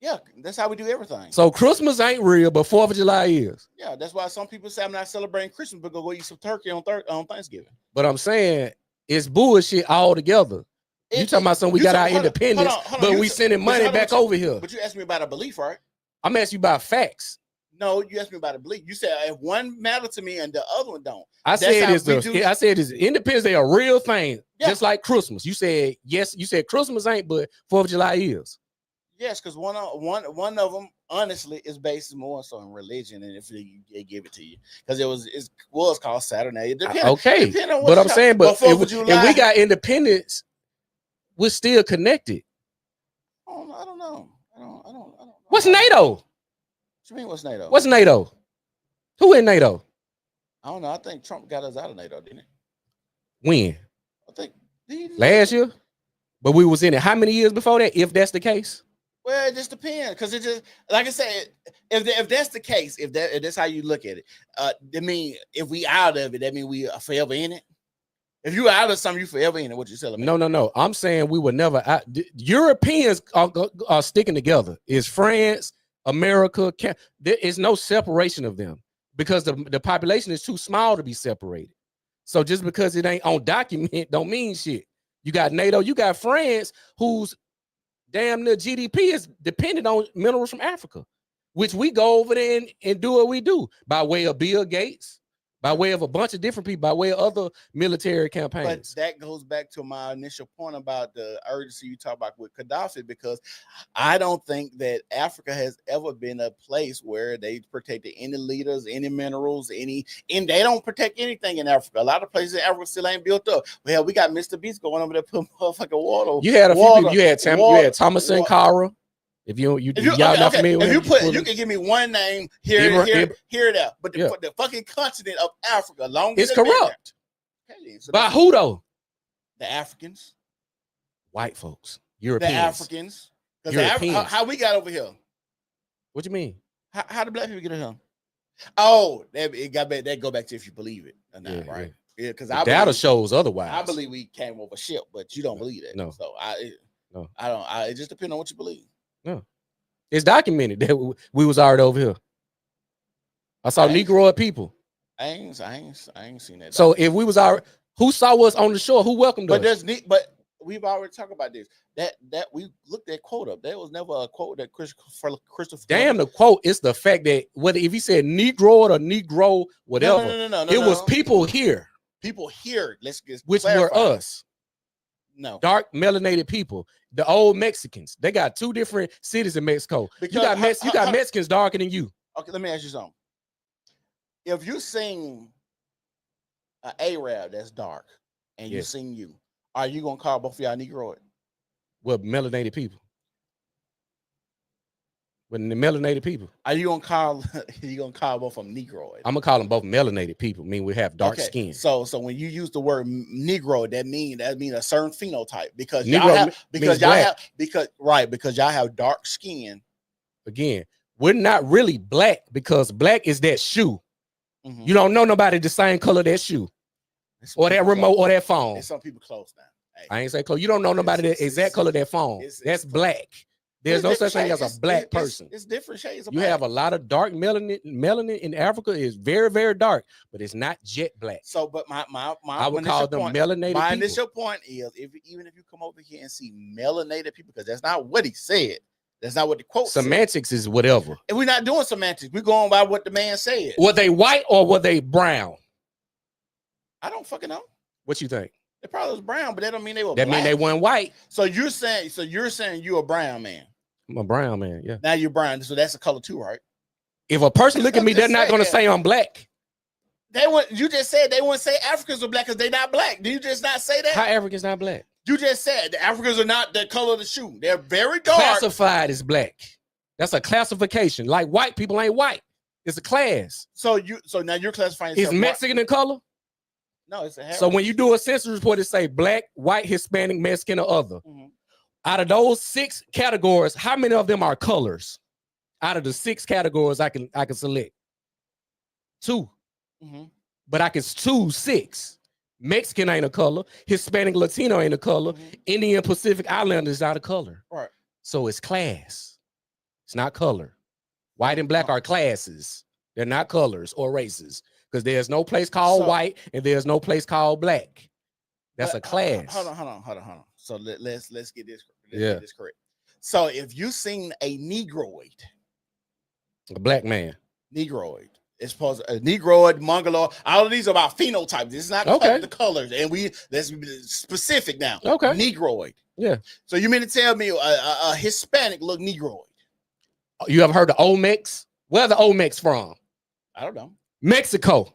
Yeah, that's how we do everything. So Christmas ain't real, but 4th of July is. Yeah, that's why some people say I'm not celebrating Christmas, but go eat some turkey on Thanksgiving. But I'm saying it's bullshit altogether. You talking about something we got our independence, but we sending money back over here. But you asked me about a belief, right? I'm asking you about facts. No, you asked me about a belief. You said if one matter to me and the other one don't. I said it's Independence Day a real thing, just like Christmas. You said yes. You said Christmas ain't, but 4th of July is. Yes, because one of them honestly is based more so in religion, and if they give it to you, because it was called Saturday. Okay, but I'm saying, but if we got independence, we're still connected. I don't know. I don't. What's NATO? What you mean? What's NATO? What's NATO? Who in NATO? I don't know. I think Trump got us out of NATO, didn't he? When? I think last year. But we was in it how many years before that? If that's the case. Well, it just depends, because it just, like I said, if that's the case, if that's how you look at it, I mean, if we out of it, that mean we are forever in it. If you out of something, you forever in it. What you celebrate? No. I'm saying we were never out. Europeans are sticking together. It's France, America. There is no separation of them because the population is too small to be separated. So just because it ain't on document don't mean shit. You got NATO, you got France, who's damn near GDP is dependent on minerals from Africa, which we go over there and do what we do by way of Bill Gates, by way of a bunch of different people, by way of other military campaigns. But that goes back to my initial point about the urgency you talk about with Gaddafi, because I don't think that Africa has ever been a place where they protected any leaders, any minerals, and they don't protect anything in Africa. A lot of places in Africa still ain't built up. Well, we got Mr. Beast going over there putting motherfucking water. You had a few people. You had Thomas Sankara. If y'all not familiar with him, you can give me one name here, there, but the fucking continent of Africa, long as it's corrupt. Okay, so by who though? The Africans, white folks, Europeans, the Africans. How we got over here? What you mean? How do black people get here? Oh, that go back to if you believe it or not, right? Yeah, because data shows otherwise. I believe we came over ship, but you don't believe that. No, so I don't. It just depends on what you believe. No, it's documented that we was already over here. I saw Negroid people. I ain't seen that. So if we was already, who saw us on the shore? Who welcomed us? But we've already talked about this. That we looked that quote up. There was never a quote that Christopher. Damn, the quote. It's the fact that whether if he said Negroid or Negro, whatever, it was people here. People here. Let's get which were us. No, dark melanated people, the old Mexicans. They got two different cities in Mexico. You got Mexicans darker than you. Okay, let me ask you something. If you sing an Arab that's dark and you sing you, are you gonna call both of y'all Negroid? Well, melanated people. When the melanated people, are you gonna call both of them Negroid? I'm gonna call them both melanated people. I mean, we have dark skin. So when you use the word Negro, that means a certain phenotype because y'all have dark skin. Again, we're not really black because black is that shoe. Mm-hmm. You don't know nobody the same color that shoe, or that remote, or that phone. There's some people close now. Hey. I ain't say close. You don't know nobody the exact color of that phone. That's black. There's no such thing as a black person. It's different shades of black. You have a lot of dark melanin. Melanin in Africa is very, very dark, but it's not jet black. So, but my I would call them melanated. My initial point is, even if you come over here and see melanated people, because that's not what he said. That's not what the quote semantics said. Is whatever. And we're not doing semantics. We're going by what the man said. Were they white or were they brown? I don't fucking know. What you think? They probably was brown, but that don't mean they were black. That mean they weren't white. So you're saying you're a brown man. I'm a brown man, yeah. Now you're brown, so that's a color too, right? If a person look at me, they're not going to say I'm black. You just said they wouldn't say Africans are black because they're not black. Did you just not say that? How Africans not black? You just said the Africans are not the color of the shoe. They're very dark. Classified as black. That's a classification. Like white people ain't white. It's a class. So now you're classifying. Is Mexican in color? No, it's a heritage. So when you do a census report, it say black, white, Hispanic, Mexican, or other. Mm-hmm. Out of those 6 categories, how many of them are colors? Out of the 6 categories, I can select 2. Mm-hmm. But I can choose 6. Mexican ain't a color. Hispanic, Latino ain't a color. Mm-hmm. Indian, Pacific Islander is not a color. Right. So it's class. It's not color. White and black are classes. They're not colors or races. Because there's no place called white and there's no place called black. That's a class. Hold on. So let's get this. Get this correct. So if you seen a Negroid, a black man, Negroid, it's supposed to, a Negroid, Mongoloid. All of these are about phenotypes. This is not the colors, and let's be specific now. Okay, Negroid. Yeah. So you mean to tell me a Hispanic look Negroid? You ever heard of Olmecs? Where the Olmecs from? I don't know. Mexico.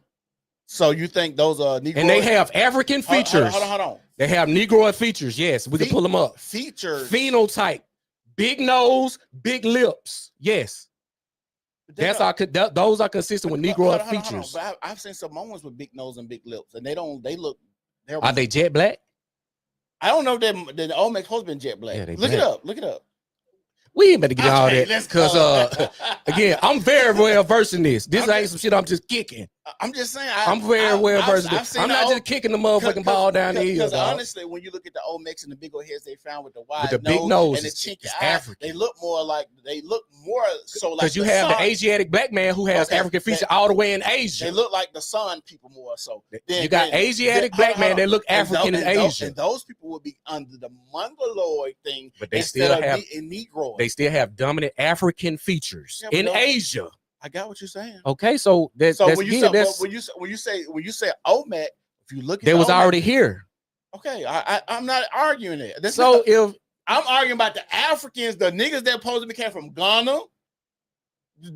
So you think those are Negroid? And they have African features. Hold on. They have Negroid features. Yes, we can pull them up. Features. Phenotype. Big nose, big lips. Yes. Those are consistent with Negroid features. But I've seen Samoans with big nose and big lips, and are they jet black? I don't know if the Olmecs supposed to be jet black. Yeah, look it up. We ain't better get all that because again, I'm very well versed in this. This ain't some shit I'm just kicking. I'm just saying I'm very well versed in this. I'm not just kicking the motherfucking ball down the hill. Because honestly, when you look at the Olmecs and the big old heads they found with the wide big nose and the chinky African, they look more so like because you have the Asiatic black man who has African features all the way in Asia. They look like the Sun people more so. You got Asiatic black man that look African in Asia, and those people would be under the Mongoloid thing, but they still have Negroid. They still have dominant African features in Asia. I got what you're saying. Okay, so when you say Olmec, if you look at they was already here. Okay, I'm not arguing it. If I'm arguing about the Africans, the niggas that supposedly came from Ghana,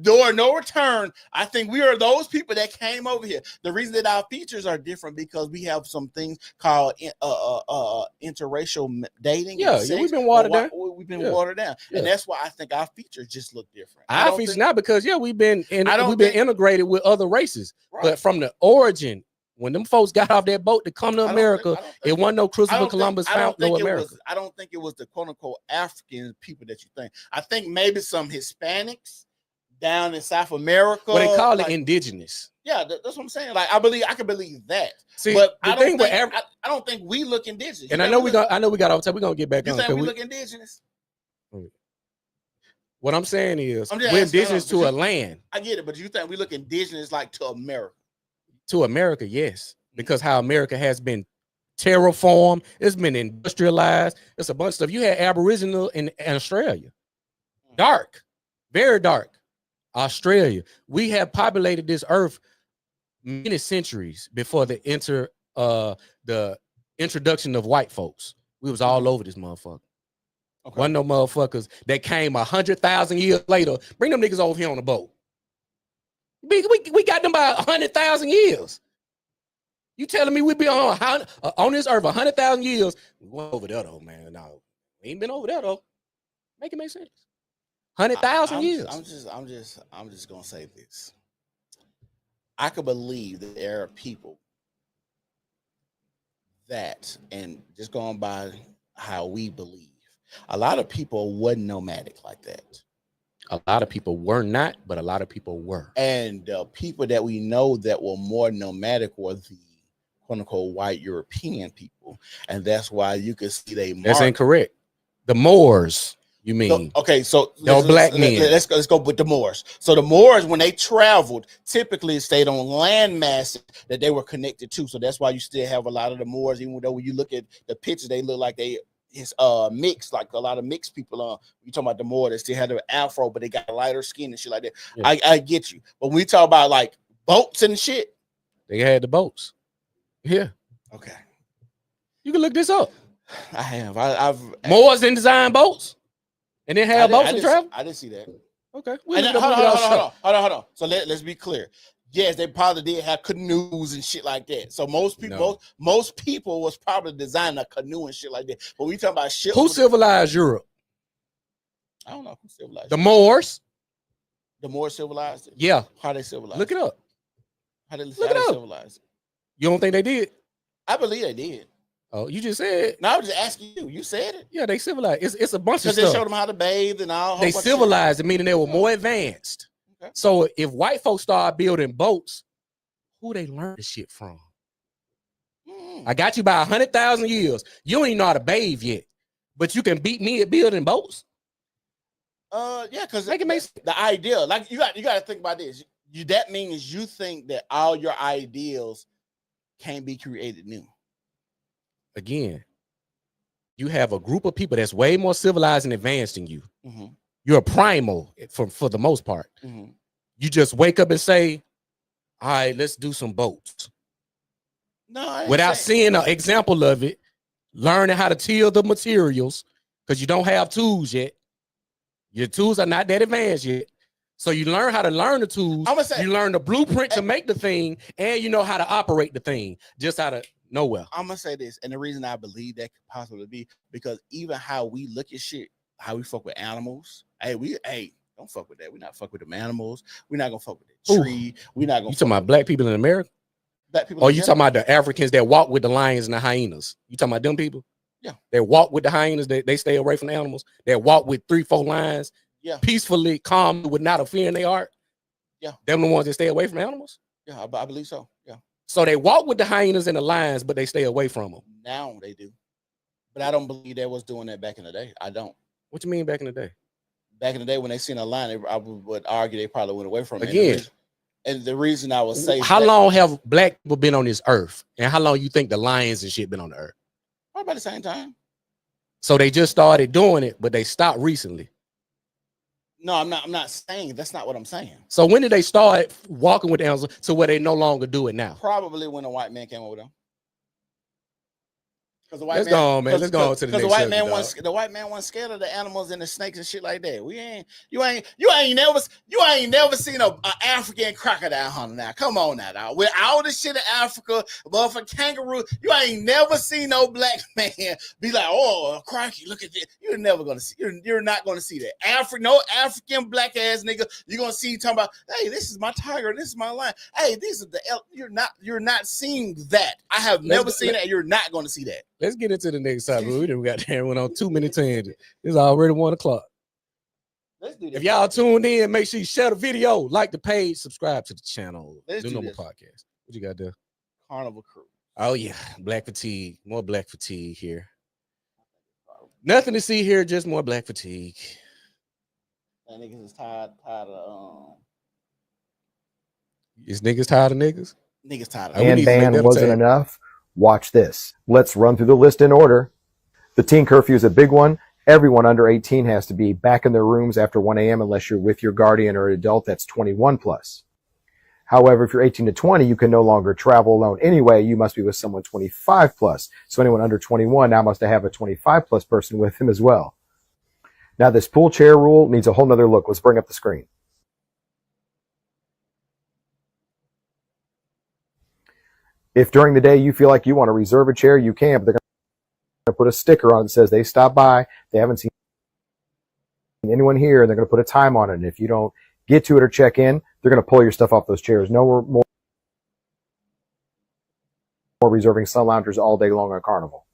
door no return. I think we are those people that came over here. The reason that our features are different because we have some things called interracial dating. Yeah, we've been watered down. We've been watered down, and that's why I think our features just look different. Our features not because we've been integrated with other races, right. But from the origin. When them folks got off that boat to come to America, it wasn't no Christopher Columbus found no America. I don't think it was the quote unquote African people that you think. I think maybe some Hispanics down in South America. Well, they call it indigenous. Yeah, that's what I'm saying. Like I can believe that. See, but I don't think we look indigenous. And I know we got off time. We're gonna get back on. You think we look indigenous? What I'm saying is we're indigenous to a land. I get it, but you think we look indigenous like to America? To America, yes, because how America has been terraformed, it's been industrialized. It's a bunch of stuff. You had Aboriginal in Australia, dark, very dark. Australia. We have populated this earth many centuries before the introduction of white folks. We was all over this motherfucker. Okay. Wasn't no motherfuckers that came 100,000 years later. Bring them niggas over here on the boat. We got them by 100,000 years. You telling me we be on this earth 100,000 years? We went over there though, man. No, we ain't been over there though. Make it make sense. 100,000 years. I'm just gonna say this. I could believe that there are people that, and just going by how we believe, a lot of people wasn't nomadic like that. A lot of people were not, but a lot of people were. And the people that we know that were more nomadic were the quote-unquote white European people. And that's why you can see That's incorrect. The Moors, you mean. So black men. Let's go with the Moors. So the Moors, when they traveled, typically stayed on land masses that they were connected to. So that's why you still have a lot of the Moors, even though when you look at the pictures, they look like it's mixed, like a lot of mixed people. You talking about the Moors, they still had their afro, but they got lighter skin and shit like that. Yeah. I get you, but when we talk about like boats and shit, they had the boats. Yeah. Okay. You can look this up. I have. I've Moors didn't design boats, and then have boats to travel. I didn't see that. Okay. Hold on. So let's be clear. Yes, they probably did have canoes and shit like that. So most people was probably designing a canoe and shit like that. But we talking about shit. Who civilized Europe? I don't know who civilized The it. Moors. The Moors civilized it? Yeah. How they civilized Look it up. How they Look it up. civilized it? You don't think they did? I believe they did. Oh, you just said. No, I was just asking you. You said it. Yeah, they civilized. It's a bunch of Because stuff. they showed them how to bathe and all. They civilized, meaning they were more advanced. Okay. So if white folks start building boats, who they learn the shit from? I got you by 100,000 years. You don't even know how to bathe yet, but you can beat me at building boats. Yeah, because the idea, like you got to think about this. That means you think that all your ideals can't be created new. Again, you have a group of people that's way more civilized and advanced than you. Mm-hmm. You're a primal for the most part. Mm-hmm. You just wake up and say, all right, let's do some boats. No, without seeing an example of it, learning how to till the materials, because you don't have tools yet. Your tools are not that advanced yet. So you learn how to learn the tools. You learn the blueprint to make the thing, and you know how to operate the thing, just out of nowhere. I'm gonna say this, and the reason I believe that could possibly be because even how we look at shit, how we fuck with animals. Hey, don't fuck with that. We're not fuck with them animals. We're not gonna fuck with the tree. We're not gonna. You talking about black people in America? Black people. Or you talking about the Africans that walk with the lions and the hyenas? You talking about them people? Yeah. They walk with the hyenas. They stay away from the animals. They walk with 3-4 lions. Yeah. Peacefully, calmly, with not a fear in their heart. Yeah. Them the ones that stay away from animals. Yeah, I believe so. Yeah. So they walk with the hyenas and the lions, but they stay away from them. Now they do. But I don't believe they was doing that back in the day. I don't. What you mean back in the day? Back in the day when they seen a lion, I would argue they probably went away from it. Again. And the reason I would say, how long have black people been on this earth, and how long you think the lions and shit been on the earth? Probably about the same time. So they just started doing it, but they stopped recently. No, I'm not saying that's not what I'm saying. So when did they start walking with animals to where they no longer do it now? Probably when a white man came over them. Because the white Let's go on, man. Let's go on to the next. Because the white man wasn't scared of the animals and the snakes and shit like that. You ain't never seen a African crocodile hunter now. Come on now, dog. With all this shit in Africa, but for kangaroo, you ain't never seen no black man be like, oh, crikey, look at this. You're never gonna see. You're not gonna see that. No African black ass nigga. You're gonna see talking about, hey, this is my tiger, this is my lion. Hey, these are the elk. You're not seeing that. I have never seen that. You're not gonna see that. Let's get into the next topic. We got there went on too many tangents. It's already 1 o'clock. Let's do this. If y'all tuned in, make sure you share the video, like the page, subscribe to the channel. Let's do normal this. podcast. What you got there? Carnival Cruise. Oh yeah, black fatigue. More black fatigue here. Nothing to see here, just more black fatigue. That niggas is tired of Is niggas tired of niggas? Niggas tired of And ban wasn't enough. Watch this. Let's run through the list in order. The teen curfew is a big one. Everyone under 18 has to be back in their rooms after 1 a.m. unless you're with your guardian or an adult that's 21 plus. However, if you're 18 to 20, you can no longer travel alone anyway. You must be with someone 25 plus. So anyone under 21 now must have a 25 plus person with him as well. Now this pool chair rule needs a whole nother look. Let's bring up the screen. If during the day you feel like you want to reserve a chair, you can, but they're going to put a sticker on it that says they stopped by, they haven't seen anyone here, and they're going to put a time on it. And if you don't get to it or check in, they're going to pull your stuff off those chairs. No more reserving sun loungers all day long on Carnival.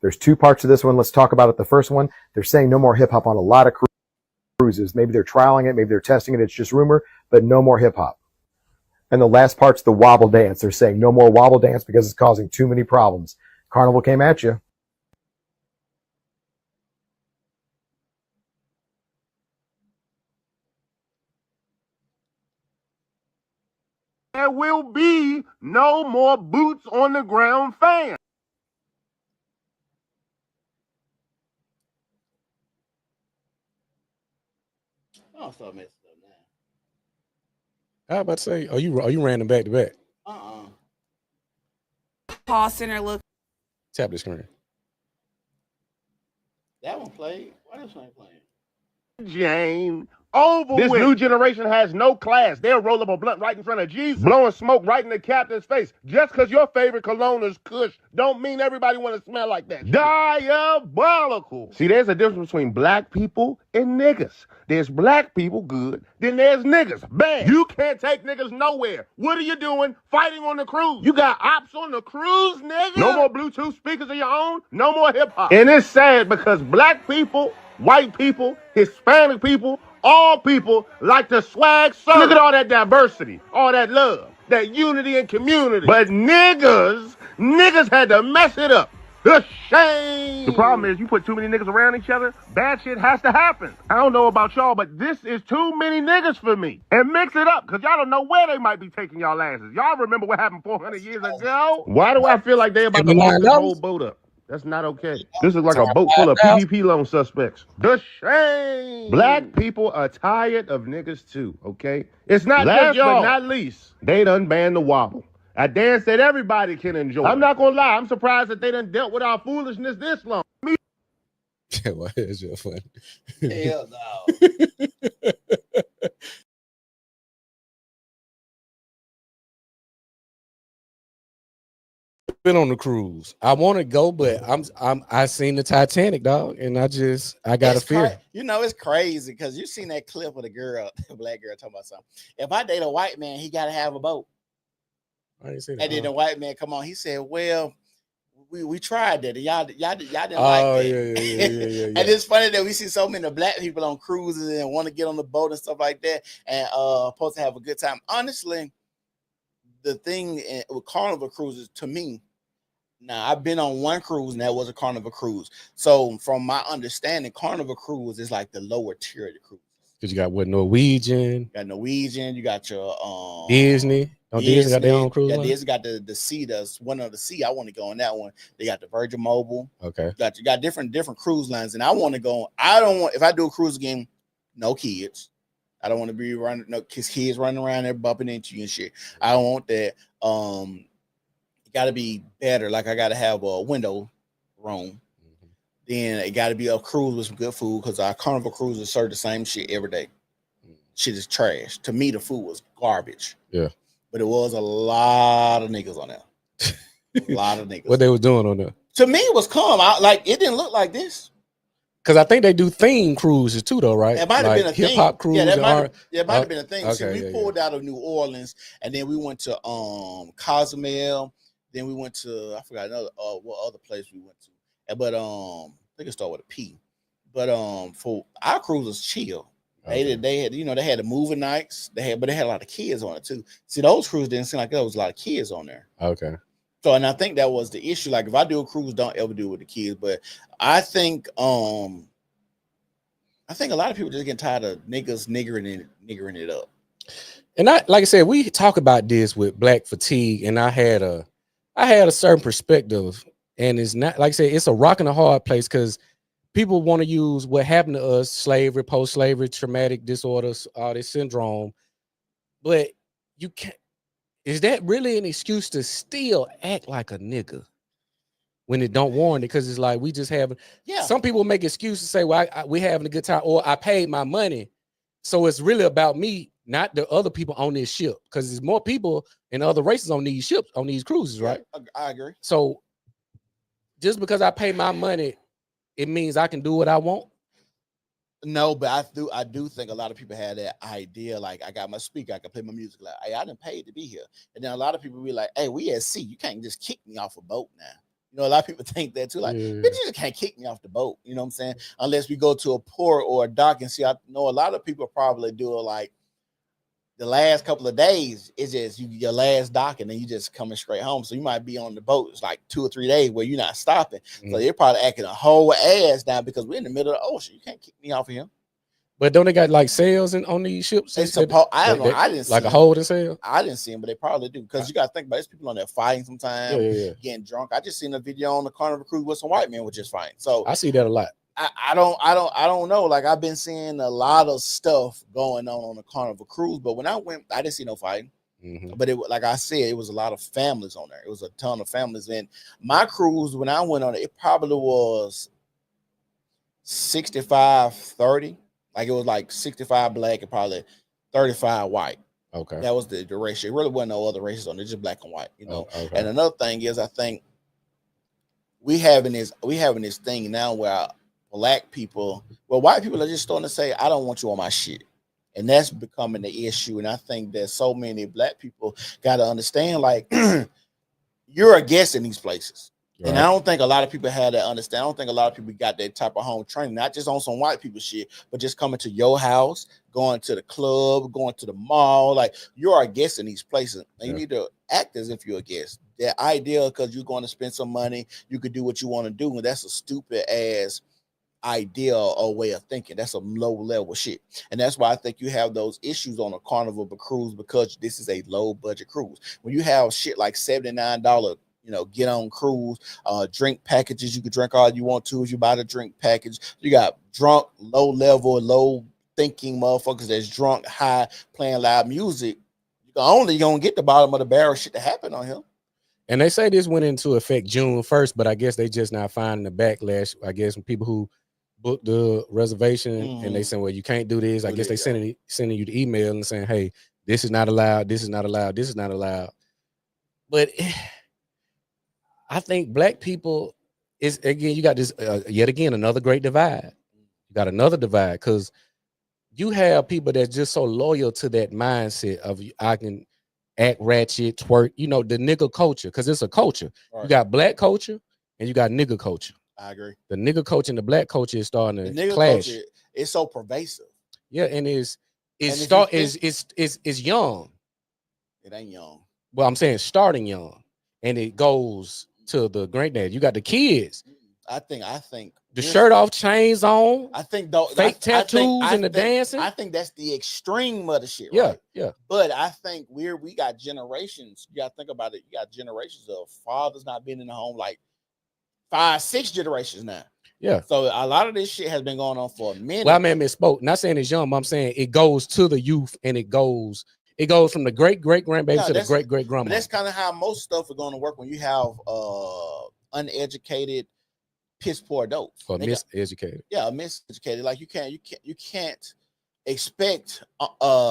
There's 2 parts to this one. Let's talk about it. The first one, they're saying no more hip-hop on a lot of cruises. Maybe they're trialing it, maybe they're testing it, it's just rumor, but no more hip-hop. And the last part's the wobble dance. They're saying no more wobble dance because it's causing too many problems. Carnival came at you. There will be no more boots on the ground fans. Oh, so messed up now. I was about to say, are you random back to back? Pause center look. Tap the screen. That one played. Why this one ain't playing? Jane, over with. This new generation has no class. They'll roll up a blunt right in front of Jesus, blowing smoke right in the captain's face. Just because your favorite cologne is Kush don't mean everybody want to smell like that. Diabolical. See, there's a difference between black people and niggas. There's black people good, then there's niggas bad. You can't take niggas nowhere. What are you doing fighting on the cruise? You got ops on the cruise, nigga? No more Bluetooth speakers of your own, no more hip-hop. And it's sad because black people, white people, Hispanic people, all people like to swag surf. Look at all that diversity, all that love, that unity and community. But niggas had to mess it up. The shame. The problem is you put too many niggas around each other, bad shit has to happen. I don't know about y'all, but this is too many niggas for me. And mix it up, because y'all don't know where they might be taking y'all asses. Y'all remember what happened 400 years ago? Why do I feel like they about to blow this whole boat up? That's not okay. This is like a boat full of PPP loan suspects. The shame. Black people are tired of niggas too, okay? It's not just y'all, but not least, they done banned the wobble. A dance that everybody can enjoy. I'm not gonna lie, I'm surprised that they done dealt with our foolishness this long. Why is it funny? Hell no. Been on the cruise. I want to go, but I seen the Titanic, dog, and I got a fear. You know, it's crazy because you seen that clip of the girl, the black girl talking about something. If I date a white man, he got to have a boat. I didn't see that. And then the white man come on, he said, "Well, we tried that, and y'all didn't like that." Yeah. And it's funny that we see so many black people on cruises and want to get on the boat and stuff like that, and supposed to have a good time. Honestly, the thing with Carnival cruises, to me, now I've been on one cruise and that was a Carnival cruise. So from my understanding, Carnival cruise is like the lower tier of the cruise. Because you got Norwegian. You got Norwegian, you got your Disney. Disney got their own cruise. Yeah, Disney got the sea. That's one of the sea. I want to go on that one. They got the Virgin Mobile. Okay. You got different cruise lines, and I want to go. I don't want, if I do a cruise again, no kids. I don't want to be running kids running around there bumping into you and shit. I don't want that. It got to be better. Like I got to have a window room. Mm-hmm. Then it got to be a cruise with some good food because our Carnival cruises serve the same shit every day. Shit is trash. To me, the food was garbage. Yeah. But it was a lot of niggas on there. A lot of niggas. What they was doing on there? To me, it was calm. Like it didn't look like this. Because I think they do theme cruises too, though, right? It might have been a hip hop cruise. Yeah, that might have been a thing. Okay, See, we pulled out of New Orleans, and then we went to Cozumel. Then we went to, I forgot another what other place we went to. But I think it started with a P. But for our cruise was chill. Okay. They had they had the movie nights. They had a lot of kids on it too. See, those cruises didn't seem like there was a lot of kids on there. Okay. So, and I think that was the issue. Like, if I do a cruise, don't ever do it with the kids. But I think a lot of people just getting tired of niggas niggering it up. And like I said, we talk about this with Black Fatigue, and I had a certain perspective, and it's not, like I said, it's a rock and a hard place because people want to use what happened to us, slavery, post-slavery, traumatic disorders, all this syndrome, but you can't. Is that really an excuse to still act like a nigga when it don't warrant it? Because it's like we just having. Yeah. Some people make excuses to say, "Well, we having a good time," or "I paid my money," so it's really about me, not the other people on this ship. Because there's more people and other races on these ships, on these cruises, right? I agree. So just because I pay my money, it means I can do what I want. No, but I do think a lot of people had that idea. Like, I got my speaker, I can play my music. Like, hey, I didn't pay to be here. And then a lot of people be like, "Hey, we at sea. You can't just kick me off a boat now." You know, a lot of people think that too. Like, bitch, you just can't kick me off the boat. You know what I'm saying? Unless we go to a port or a dock and see. I know a lot of people probably do it like the last couple of days. It's just your last dock, and then you just coming straight home. So you might be on the boat. It's like 2 or 3 days where you're not stopping. Mm-hmm. So they're probably acting a whole ass now because we're in the middle of the ocean. You can't kick me off of here. But don't they got like sails on these ships? I didn't see like a holding sail. I didn't see them, but they probably do because you got to think about it. There's people on there fighting sometimes, getting drunk. I just seen a video on the Carnival cruise with some white men were just fighting. So I see that a lot. I don't know. Like, I've been seeing a lot of stuff going on the Carnival cruise, but when I went, I didn't see no fighting. Mm-hmm. But like I said, it was a lot of families on there. It was a ton of families. And my cruise, when I went on it, it probably was 65-30. Like it was like 65 black and probably 35 white. Okay. That was the ratio. It really wasn't no other races on it, just black and white, you know. Okay. And another thing is, I think we having this thing now where black people, well, white people are just starting to say, I don't want you on my shit. And that's becoming the issue. And I think that so many black people got to understand, like, you're a guest in these places. Right. And I don't think a lot of people had that understand. I don't think a lot of people got that type of home training, not just on some white people shit, but just coming to your house, going to the club, going to the mall. Like, you're a guest in these places. And you need to act as if you're a guest. That idea, because you're going to spend some money, you could do what you want to do. And that's a stupid ass idea or way of thinking. That's a low level shit. And that's why I think you have those issues on a Carnival cruise, because this is a low budget cruise. When you have shit like $79, you know, get on cruise, drink packages, you can drink all you want to if you buy the drink package. You got drunk, low level, low thinking motherfuckers that's drunk, high, playing loud music. You're only gonna get the bottom of the barrel shit to happen on him. And they say this went into effect June 1st, but I guess they just not finding the backlash. I guess when people who booked the reservation and they saying, well, you can't do this. I guess they sending you the email and saying, hey, this is not allowed. This is not allowed. This is not allowed. But I think black people is, again, you got this yet again another great divide. You got another divide because you have people that's just so loyal to that mindset of I can act ratchet, twerk, you know, the nigga culture, because it's a culture. Right. You got black culture and you got nigga culture. I agree. The nigga culture and the black culture is starting to nigga clash. Culture, it's so pervasive. Yeah, and it's young. It ain't young. Well, I'm saying starting young, and it goes to the granddad. You got the kids. I think the shirt off, chains on. I think though fake tattoos and the dancing. I think that's the extreme of the shit. Yeah, right? Yeah. But I think we got generations. You got to think about it. You got generations of fathers not being in the home, like 5-6 generations now. Yeah. So a lot of this shit has been going on for a minute. Well, I mean, misspoke. Not saying it's young, but I'm saying it goes to the youth, and it goes from the great grandbaby to the great grandma. That's kind of how most stuff is going to work when you have uneducated, piss poor adults or miseducated. Yeah, miseducated. Like you can't expect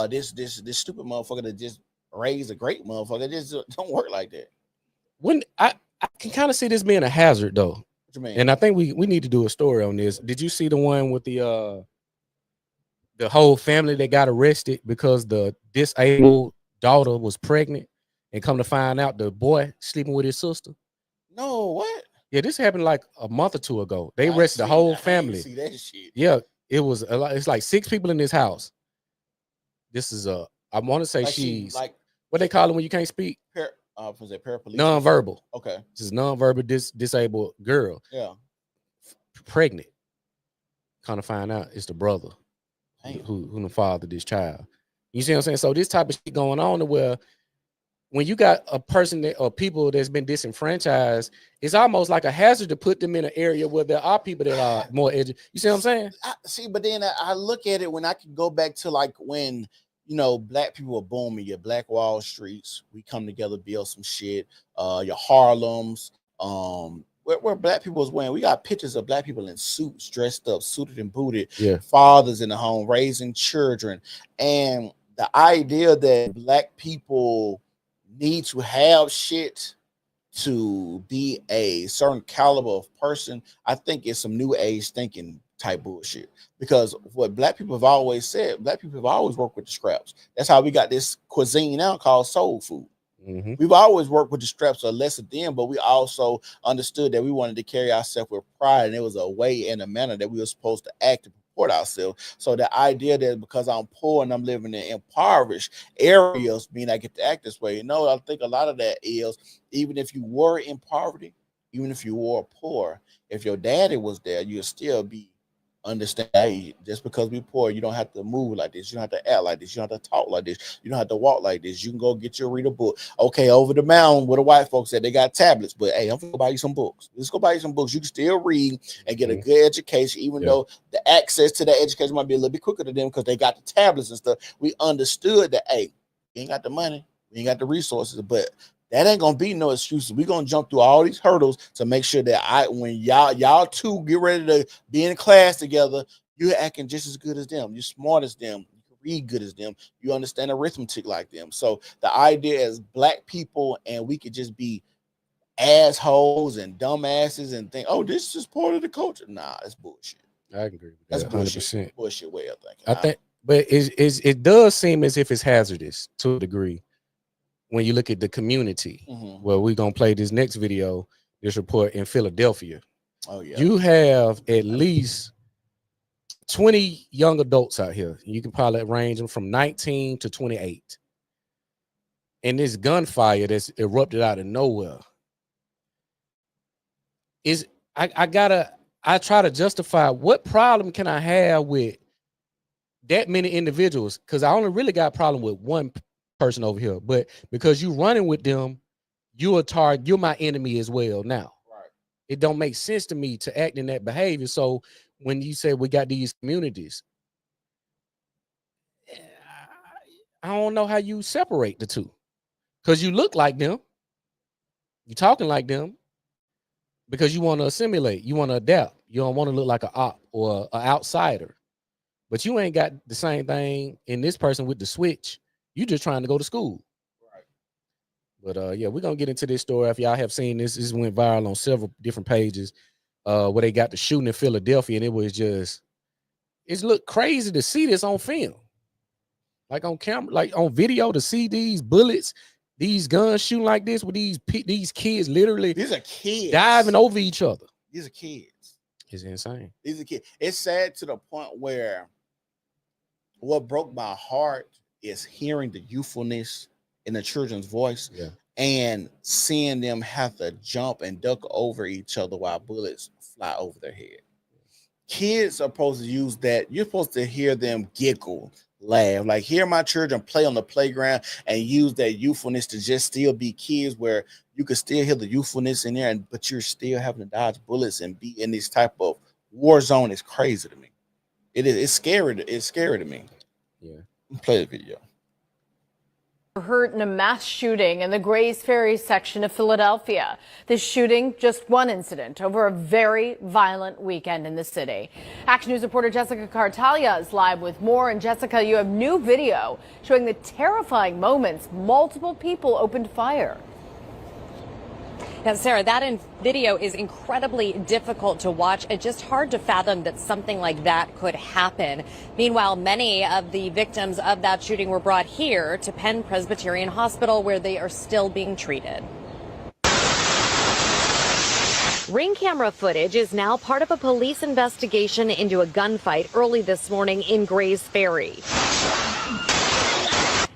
this stupid motherfucker to just raise a great motherfucker. It just don't work like that. When I can kind of see this being a hazard though. What you mean? And I think we need to do a story on this. Did you see the one with the whole family that got arrested because the disabled daughter was pregnant, and come to find out the boy sleeping with his sister? No, what? Yeah, this happened like a month or two ago. They arrested the whole family. See that shit. Yeah, it was a lot. It's like 6 people in this house. This is I want to say like she's like what they call it when you can't speak. Was it paraplegic? Non-verbal. Okay. This is non-verbal disabled girl. Yeah. Pregnant. Kind of find out it's the brother who the father this child. You see what I'm saying? So this type of shit going on to where when you got a person that or people that's been disenfranchised, it's almost like a hazard to put them in an area where there are people that are more educated. You see what I'm saying? But then I look at it when I can go back to like when, you know, black people were booming, your Black Wall Streets, we come together, build some shit, your Harlems, where black people was wearing, we got pictures of black people in suits, dressed up, suited and booted, fathers in the home, raising children. And the idea that black people need to have shit to be a certain caliber of person, I think it's some new age thinking type bullshit. Because what black people have always said, black people have always worked with the scraps. That's how we got this cuisine now called soul food. Mm-hmm. We've always worked with the scraps, or less of them, but we also understood that we wanted to carry ourselves with pride, and it was a way and a manner that we were supposed to act to support ourselves. So the idea that because I'm poor and I'm living in impoverished areas, mean I get to act this way. You know, I think a lot of that is, even if you were in poverty, even if you were poor, if your daddy was there, you'd still be understand, hey, just because we poor, you don't have to move like this, you don't have to act like this, you don't have to talk like this, you don't have to walk like this. You can go get your read a book. Okay, over the mountain where the white folks said they got tablets, but hey, I'm gonna buy you some books. Let's go buy you some books. You can still read and get a good education, even though the access to that education might be a little bit quicker to them because they got the tablets and stuff. We understood that, hey, we ain't got the money, we ain't got the resources, but that ain't gonna be no excuses. We're gonna jump through all these hurdles to make sure that when y'all two get ready to be in class together, You're acting just as good as them. You're smart as them. You can read good as them. You understand arithmetic like them. So the idea is black people and we could just be assholes and dumbasses and think, oh, this is part of the culture. Nah, that's bullshit. I agree with That's that 100%. bullshit way of thinking. I think, but it does seem as if it's hazardous to a degree when you look at the community. Well, we're gonna play this next video, this report in Philadelphia. Oh yeah, you have at least 20 young adults out here. You can probably range them from 19 to 28. And this gunfire that's erupted out of nowhere is I try to justify what problem can I have with that many individuals, because I only really got a problem with one person over here, but because you running with them, you're my enemy as well now. right. It don't make sense to me to act in that behavior. So when you say we got these communities, I don't know how you separate the two, because you look like them, you talking like them, because you want to assimilate, you want to adapt, you don't want to look like an op or an outsider. But you ain't got the same thing in this person with the switch. You just trying to go to school. Right. But yeah, we're gonna get into this story. If y'all have seen this, this went viral on several different pages where they got the shooting in Philadelphia, and it was just, it's looked crazy to see this on film. Like on camera, like on video, to see these bullets, these guns shooting like this with these kids literally, These are kids diving over each other. These are kids. It's insane. These are kids. It's sad to the point where what broke my heart is hearing the youthfulness in the children's voice, and seeing them have to jump and duck over each other while bullets fly over their head. Kids are supposed to use that. You're supposed to hear them giggle, laugh, like hear my children play on the playground and use that youthfulness to just still be kids, where you can still hear the youthfulness in there, but you're still having to dodge bullets and be in this type of war zone. Is crazy to me. It's scary. It's scary to me. Yeah. Play the video. Hurt in a mass shooting in the Grays Ferry section of Philadelphia. This shooting, just one incident over a very violent weekend in the city. Action News reporter Jessica Cartalia is live with more. And Jessica, you have new video showing the terrifying moments multiple people opened fire. Now, Sarah, that video is incredibly difficult to watch. It's just hard to fathom that something like that could happen. Meanwhile, many of the victims of that shooting were brought here to Penn Presbyterian Hospital, where they are still being treated. Ring camera footage is now part of a police investigation into a gunfight early this morning in Grays Ferry.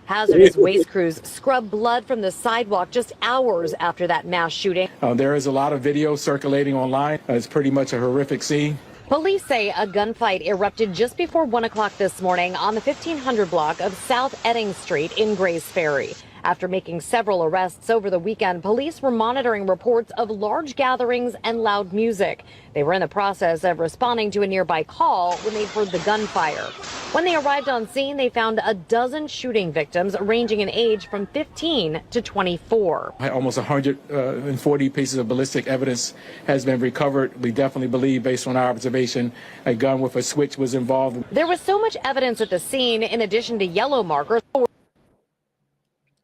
Hazardous waste crews scrub blood from the sidewalk just hours after that mass shooting. There is a lot of video circulating online. It's pretty much a horrific scene. Police say a gunfight erupted just before 1 o'clock this morning on the 1500 block of South Edding Street in Grays Ferry. After making several arrests over the weekend, police were monitoring reports of large gatherings and loud music. They were in the process of responding to a nearby call when they heard the gunfire. When they arrived on scene, they found a dozen shooting victims ranging in age from 15 to 24. Almost 140 pieces of ballistic evidence has been recovered. We definitely believe, based on our observation, a gun with a switch was involved. There was so much evidence at the scene, in addition to yellow markers.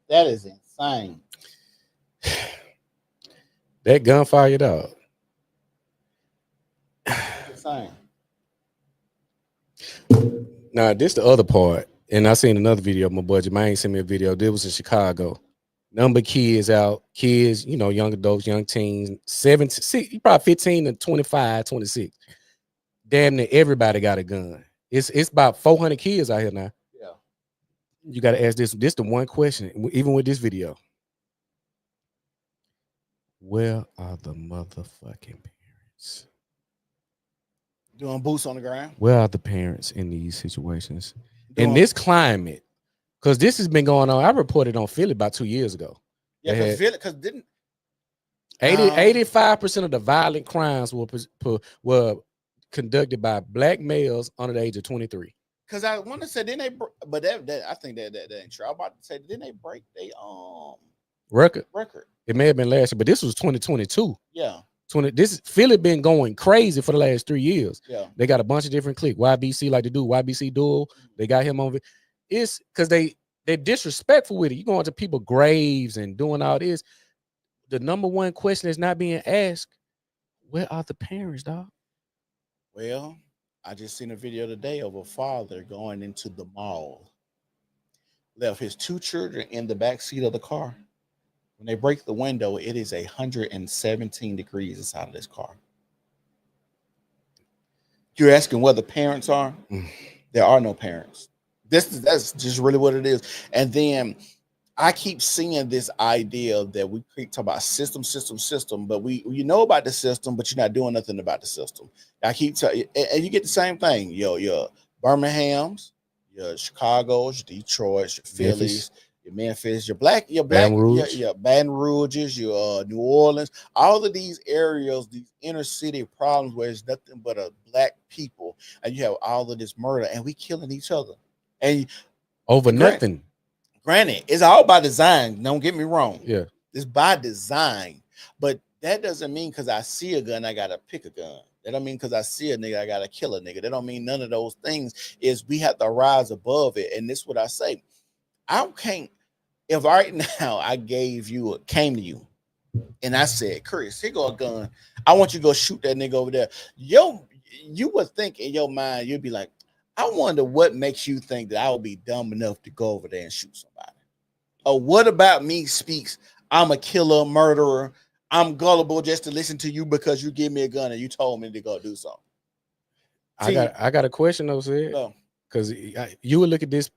That is insane. That gunfire, dog. Insane. Now, this the other part, and I seen another video of my boy Jermaine sent me a video. This was in Chicago. Number of kids out, kids, you know, young adults, young teens, 17, probably 15 to 25, 26. Damn near everybody got a gun. It's about 400 kids out here now. Yeah. You got to ask this the one question, even with this video. Where are the motherfucking parents? Doing boots on the ground. Where are the parents in these situations? In this climate, because this has been going on. I reported on Philly about 2 years ago. Yeah, because Philly, because didn't 85% of the violent crimes were conducted by black males under the age of 23. Because I want to say, then they, but that I think that ain't true. I'm about to say, didn't they break their record? Record. It may have been last year, but this was 2022. Yeah. Philly been going crazy for the last 3 years. Yeah. They got a bunch of different cliques. YBC, like to do YBC Duel. They got him on it. It's because they're disrespectful with it. You going to people graves and doing all this. The number one question that's not being asked, where are the parents, dog? Well, I just seen a video today of a father going into the mall. Left his 2 children in the back seat of the car. When they break the window, it is 117 degrees inside of this car. You're asking where the parents are? There are no parents. That's just really what it is. And then I keep seeing this idea that we keep talking about system, but you know about the system, but you're not doing nothing about the system. I keep telling you, and you get the same thing. Your Birminghams, your Chicago's, your Detroit's, your Phillies, your Memphis, your Baton Rouge. your Baton Rouge's, your New Orleans, all of these areas, these inner city problems where it's nothing but a black people, and you have all of this murder, and we killing each other, and over nothing. Granted, it's all by design. Don't get me wrong. Yeah, it's by design, but that doesn't mean because I see a gun, I gotta pick a gun. That don't mean because I see a nigga, I gotta kill a nigga. That don't mean none of those things. Is we have to rise above it, and this is what I say. I can't. If right now I came to you, and I said, Chris, here go a gun. I want you to go shoot that nigga over there. You would think in your mind, you'd be like, I wonder what makes you think that I would be dumb enough to go over there and shoot somebody. Or what about me speaks, I'm a killer, murderer. I'm gullible just to listen to you because you give me a gun and you told me to go do something. I got a question though, Sid. Because you would look at this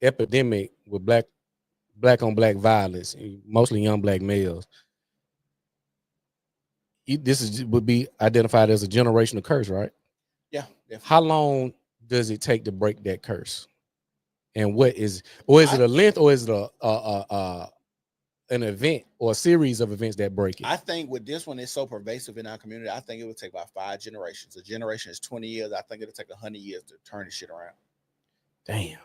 epidemic with black on black violence, mostly young black males. Would be identified as a generational curse, right? Yeah. Definitely. How long does it take to break that curse? And is it a length, or is it an event or a series of events that break it? I think with this one, it's so pervasive in our community. I think it would take about 5 generations. A generation is 20 years. I think it'll take 100 years to turn this shit around. Damn.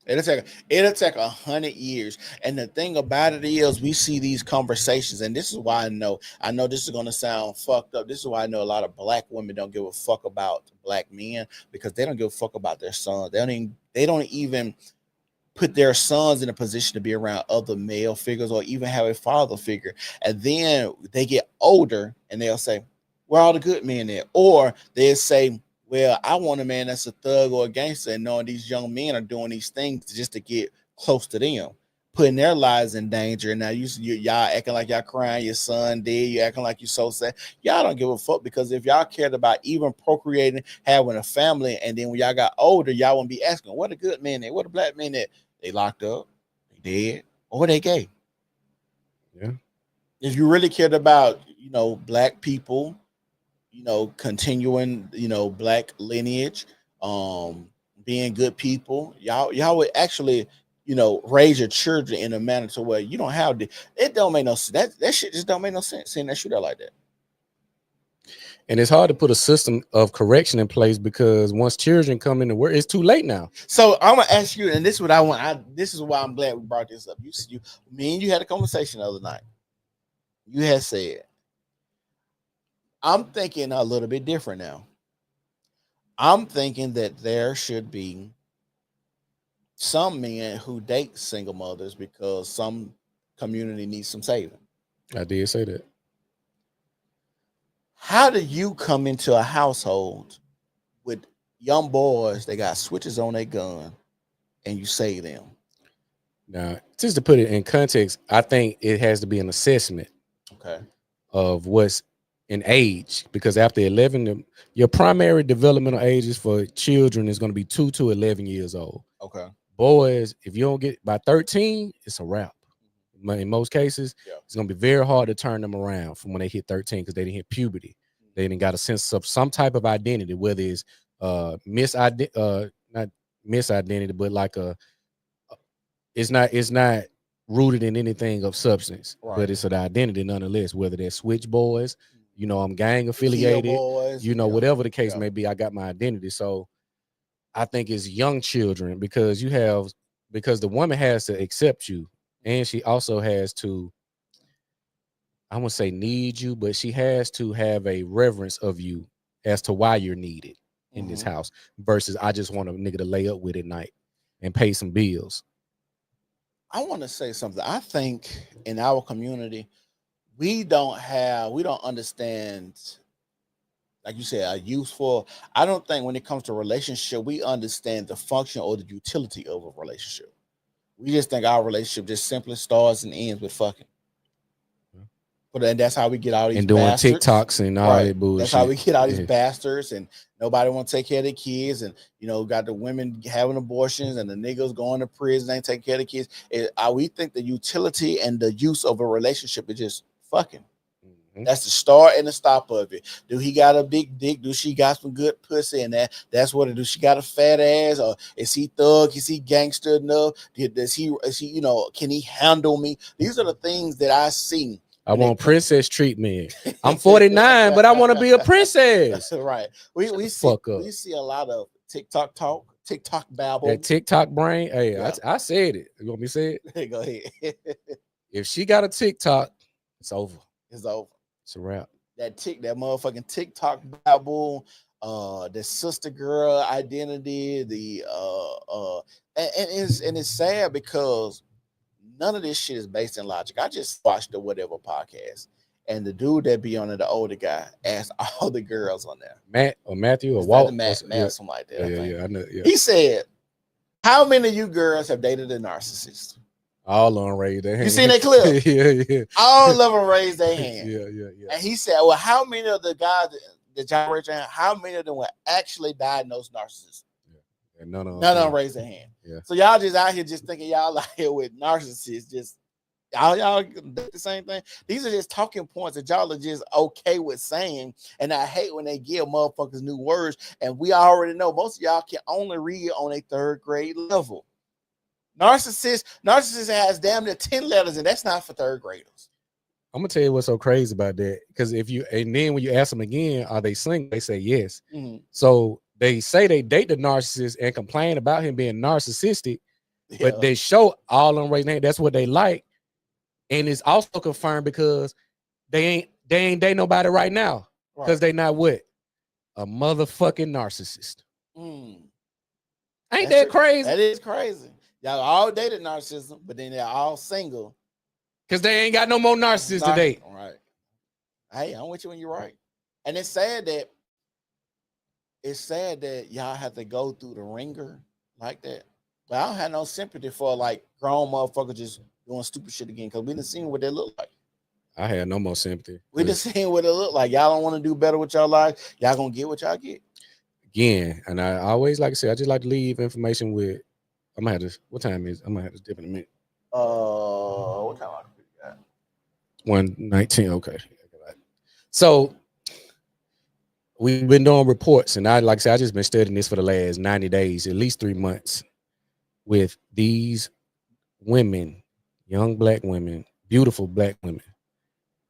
It'll take 100 years. And the thing about it is, we see these conversations, and this is why I know this is going to sound fucked up. This is why I know a lot of black women don't give a fuck about black men, because they don't give a fuck about their sons. They don't even put their sons in a position to be around other male figures or even have a father figure. And then they get older and they'll say, where are all the good men at? Or they'll say, well, I want a man that's a thug or a gangster, and knowing these young men are doing these things just to get close to them, putting their lives in danger. Now y'all acting like y'all crying your son dead. You acting like you so sad. Y'all don't give a fuck, because if y'all cared about even procreating, having a family, and then when y'all got older, y'all won't be asking, what a good man at? What a black man at? They locked up, they dead, or they gay. Yeah. If you really cared about, black people, continuing, black lineage, being good people, y'all would actually, raise your children in a manner to where you don't have to. It don't make no sense. That shit just don't make no sense seeing that shooter like that. And it's hard to put a system of correction in place, because once children come into work, it's too late now. So I'm gonna ask you, and this is what I want. This is why I'm glad we brought this up. Me and you had a conversation the other night. You had said, I'm thinking a little bit different now. I'm thinking that there should be some men who date single mothers because some community needs some saving. I did say that. How do you come into a household with young boys that got switches on their gun and you save them? Now, just to put it in context, I think it has to be an assessment of what's in age, because after 11, your primary developmental ages for children is going to be 2 to 11 years old. Okay. Boys, if you don't get by 13, it's a wrap. In most cases, it's going to be very hard to turn them around from when they hit 13, because they didn't hit puberty. They didn't got a sense of some type of identity, whether it's not misidentity, but like it's not rooted in anything of substance, but it's an identity nonetheless, whether they're switch boys, I'm gang affiliated, boys, whatever the case may be, I got my identity. So I think it's young children, because the woman has to accept you, and she also has to, I won't say need you, but she has to have a reverence of you as to why you're needed in this house versus I just want a nigga to lay up with at night and pay some bills. I want to say something. I think in our community, we don't understand, like you said, a useful. I don't think when it comes to relationship, we understand the function or the utility of a relationship. We just think our relationship just simply starts and ends with fucking. But then that's how we get all these And doing bastards. TikToks and all that bullshit. That's how we get all these bastards, and nobody want to take care of their kids, and got the women having abortions, and the niggas going to prison, ain't taking care of the kids. We think the utility and the use of a relationship is just fucking. That's the start and the stop of it. Do he got a big dick? Do she got some good pussy? And that's what it do. She got a fat ass, or is he thug? Is he gangster enough? Is he can he handle me? These are the things that I see. I want princess treatment. I'm 49, but I want to be a princess. Right. We see a lot of TikTok talk, TikTok babble. That TikTok brain. Hey, yeah. I said it. You want me to say it? Go ahead. If she got a TikTok, it's over. It's over. It's a wrap. That motherfucking TikTok babble, the sister girl identity, and it's sad because none of this shit is based in logic. I just watched the whatever podcast, and the dude that be on it, the older guy, asked all the girls on there, Matt or Matthew or Walt, Matt, something like that. Yeah, I know. Yeah. He said, "How many of you girls have dated a narcissist?" All of them raised their hand. You seen that clip? Yeah. All of them raised their hand. Yeah. And he said, "Well, how many of the guys that y'all raised their hand? How many of them were actually diagnosed narcissists?" And none of them raised their hand. Yeah. So y'all just out here just thinking y'all out here with narcissists. Just y'all the same thing. These are just talking points that y'all are just okay with saying. And I hate when they give motherfuckers new words. And we already know most of y'all can only read on a 3rd grade level. Narcissist has damn near 10 letters, and that's not for 3rd graders. I'm gonna tell you what's so crazy about that. Because and then when you ask them again, are they single? They say yes. So they say they date the narcissist and complain about him being narcissistic, but they show all on right now. That's what they like. And it's also confirmed because they ain't date nobody right now. Because they not what? A motherfucking narcissist. Ain't that crazy? That is crazy. Y'all all dated narcissism, but then they're all single. Because they ain't got no more narcissists to date. Right. Hey, I'm with you when you're right. And it's sad that y'all have to go through the ringer like that. But I don't have no sympathy for like grown motherfuckers just doing stupid shit again, because we done seen what they look like. I had no more sympathy. We done seen what it look like. Y'all don't want to do better with your life. Y'all gonna get what y'all get. Again, and I always, like I said, I just like to leave information with. I'm gonna have to. What time is? I'm gonna have to dip in a minute. What time I got? 1:19. Okay. So we've been doing reports, and like I said, I just been studying this for the last 90 days, at least 3 months, with these women, young black women, beautiful black women,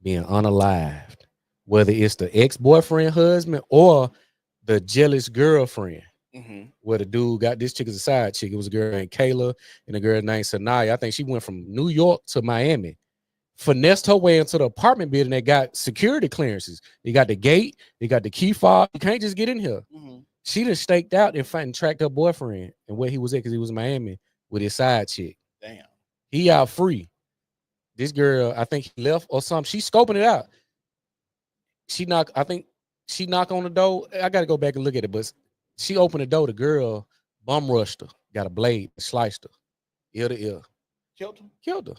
being unalived, whether it's the ex-boyfriend, husband, or the jealous girlfriend. Where the dude got this chick as a side chick. It was a girl named Kayla and a girl named Sanaya. I think she went from New York to Miami, finessed her way into the apartment building. They got security clearances. They got the gate. They got the key fob. You can't just get in here. She done staked out and tracked her boyfriend and where he was at, because he was in Miami with his side chick. Damn. He out free. This girl, I think he left or something. She's scoping it out. She knocked on the door. I got to go back and look at it, but she opened the door. The girl bum rushed her, got a blade, sliced her, ear to ear. Killed her.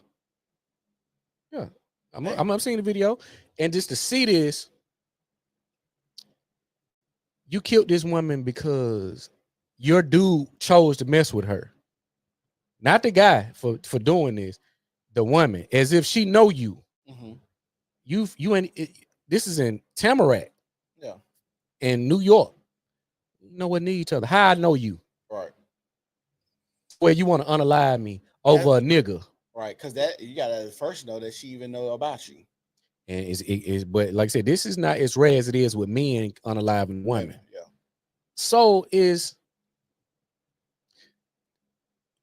Yeah. I'm seeing the video. And just to see this, you killed this woman because your dude chose to mess with her. Not the guy for doing this, the woman, as if she know you. This is in Tamarack. Yeah. In New York. Know what need each other. How I know you? Right. Where you want to unalive me over a nigga? Right, because that you gotta first know that she even know about you. And but like I said, this is not as rare as it is with men unaliving women. Yeah. So is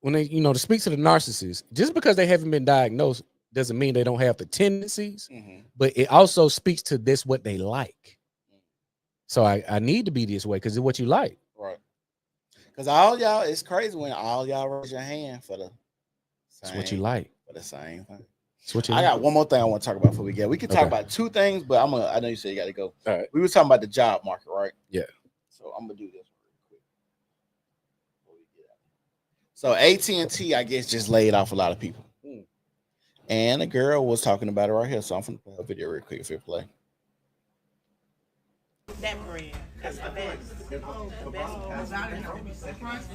when they, to speak to the narcissist, just because they haven't been diagnosed, doesn't mean they don't have the tendencies, but it also speaks to this what they like. So I need to be this way because it's what you like. Right. Because all y'all, it's crazy when all y'all raise your hand for the same. It's what you like. For the same thing. It's what you I like. got one more thing I want to talk about before we get. We can talk about two things, but I know you said you got to go. All right. We were talking about the job market, right? Yeah. So I'm gonna do this real quick. So AT&T, I guess, just laid off a lot of people. And a girl was talking about it right here. So I'm gonna play a video real quick if you play. That brand. That's the best. The best.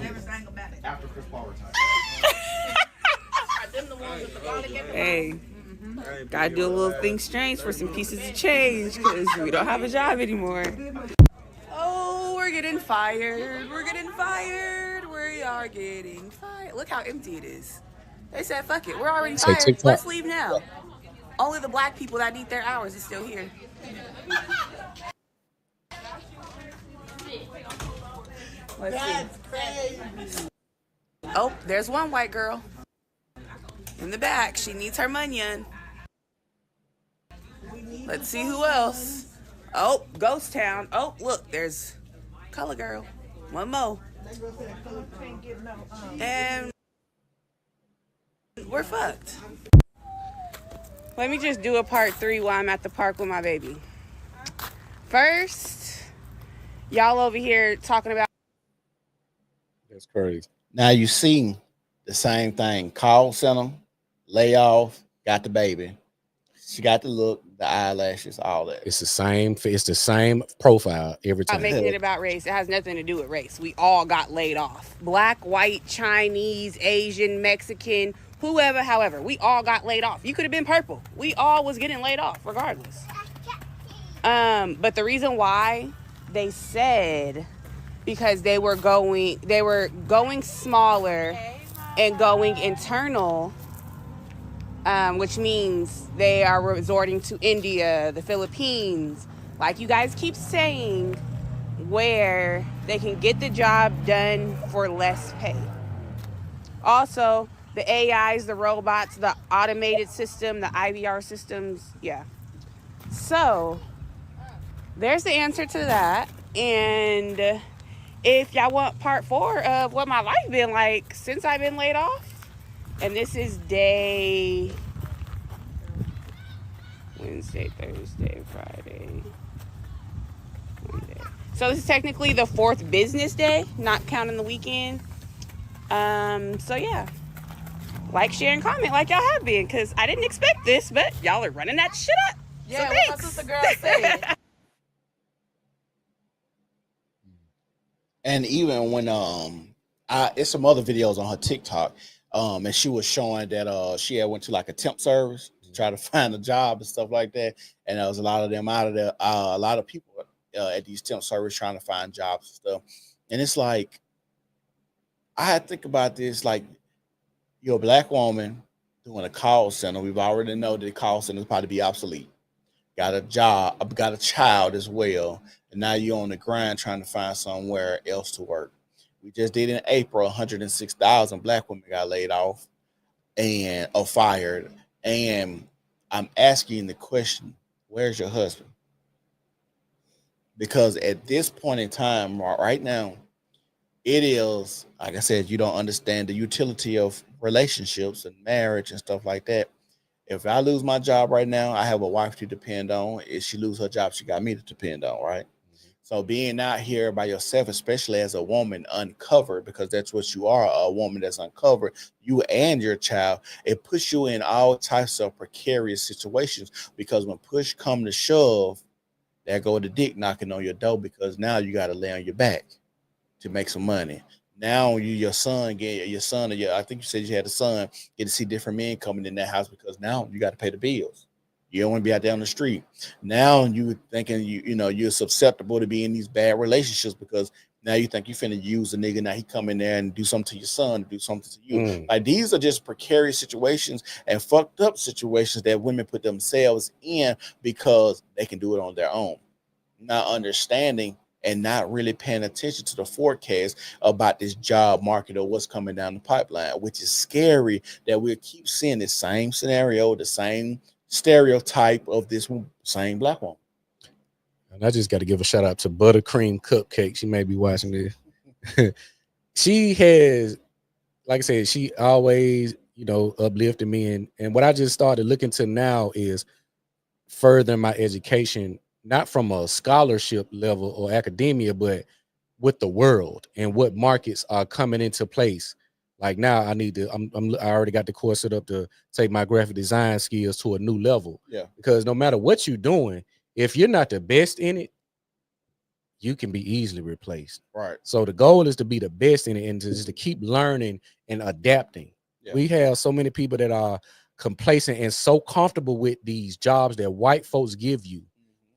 Everything about it. After Chris Paul retired. Hey, gotta do a little thing strange for some pieces of change because we don't have a job anymore. Oh, we're getting fired. We're getting fired. We are getting fired. Look how empty it is. They said, fuck it. We're already fired. Let's leave now. Only the black people that need their hours is still here. Let's see. Oh, there's one white girl in the back. She needs her money. Let's see who else. Oh, Ghost Town. Oh, look, there's Color Girl. One more. And we're fucked. Let me just do a part 3 while I'm at the park with my baby. First, y'all over here talking about. That's crazy. Now you see the same thing. Call center, layoff, got the baby. She got the look, the eyelashes, all that. It's the same profile every time. Not making it about race. It has nothing to do with race. We all got laid off. Black, white, Chinese, Asian, Mexican, whoever, however. We all got laid off. You could have been purple. We all was getting laid off regardless. But the reason why they said because they were going smaller and going internal, which means they are resorting to India, the Philippines, like you guys keep saying, where they can get the job done for less pay. Also, the AIs, the robots, the automated system, the IVR systems, yeah. So, there's the answer to that. And if y'all want part 4 of what my life been like since I've been laid off, and this is day Wednesday, Thursday, Friday, Monday. So this is technically the 4th business day, not counting the weekend. So yeah, like, share, and comment like y'all have been, because I didn't expect this, but y'all are running that shit up. Yeah, so what my sister girl said. And even when it's some other videos on her TikTok, and she was showing that she had went to like a temp service to try to find a job and stuff like that, and there was a lot of them out of there, a lot of people at these temp services trying to find jobs and stuff. And it's like, I had to think about this, like, you're a black woman doing a call center. We've already know that the call center is probably be obsolete. Got a job, got a child as well, and now you're on the grind trying to find somewhere else to work. We just did in April, 106,000 black women got laid off or fired. And I'm asking the question, where's your husband? Because at this point in time, right now, it is, like I said, you don't understand the utility of relationships and marriage and stuff like that. If I lose my job right now, I have a wife to depend on. If she lose her job, she got me to depend on, right? So being out here by yourself, especially as a woman uncovered, because that's what you are, a woman that's uncovered, you and your child, it puts you in all types of precarious situations, because when push come to shove, there go the dick knocking on your door, because now you got to lay on your back to make some money. Now I think you said you had a son, get to see different men coming in that house, because now you got to pay the bills. You don't want to be out there on the street. Now you thinking you're susceptible to be in these bad relationships, because now you think you finna use a nigga. Now he come in there and do something to your son, do something to you. Like, these are just precarious situations and fucked up situations that women put themselves in because they can do it on their own, not understanding and not really paying attention to the forecast about this job market or what's coming down the pipeline, which is scary that we'll keep seeing the same scenario, the same stereotype of this same black woman. And I just got to give a shout out to Buttercream Cupcake. She may be watching this. She has, like I said, she always, uplifted me. And what I just started looking to now is further my education, not from a scholarship level or academia, but with the world and what markets are coming into place. Like now I need to, I already got the course set up to take my graphic design skills to a new level. Yeah. Because no matter what you're doing, if you're not the best in it, you can be easily replaced. Right. So the goal is to be the best in it and just to keep learning and adapting. Yeah. We have so many people that are complacent and so comfortable with these jobs that white folks give you,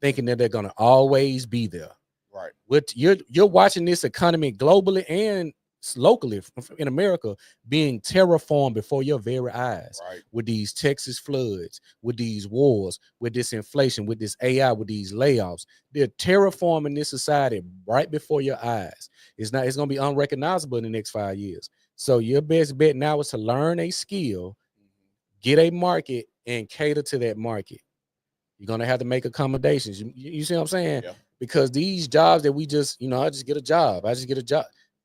thinking that they're gonna always be there. Right. With you're watching this economy globally and locally in America being terraformed before your very eyes. Right. With these Texas floods, with these wars, with this inflation, with this AI, with these layoffs. They're terraforming this society right before your eyes. It's gonna be unrecognizable in the next 5 years. So your best bet now is to learn a skill, get a market, and cater to that market. You're gonna have to make accommodations. You see what I'm saying? Yeah. Because these jobs that we just, I just get a job.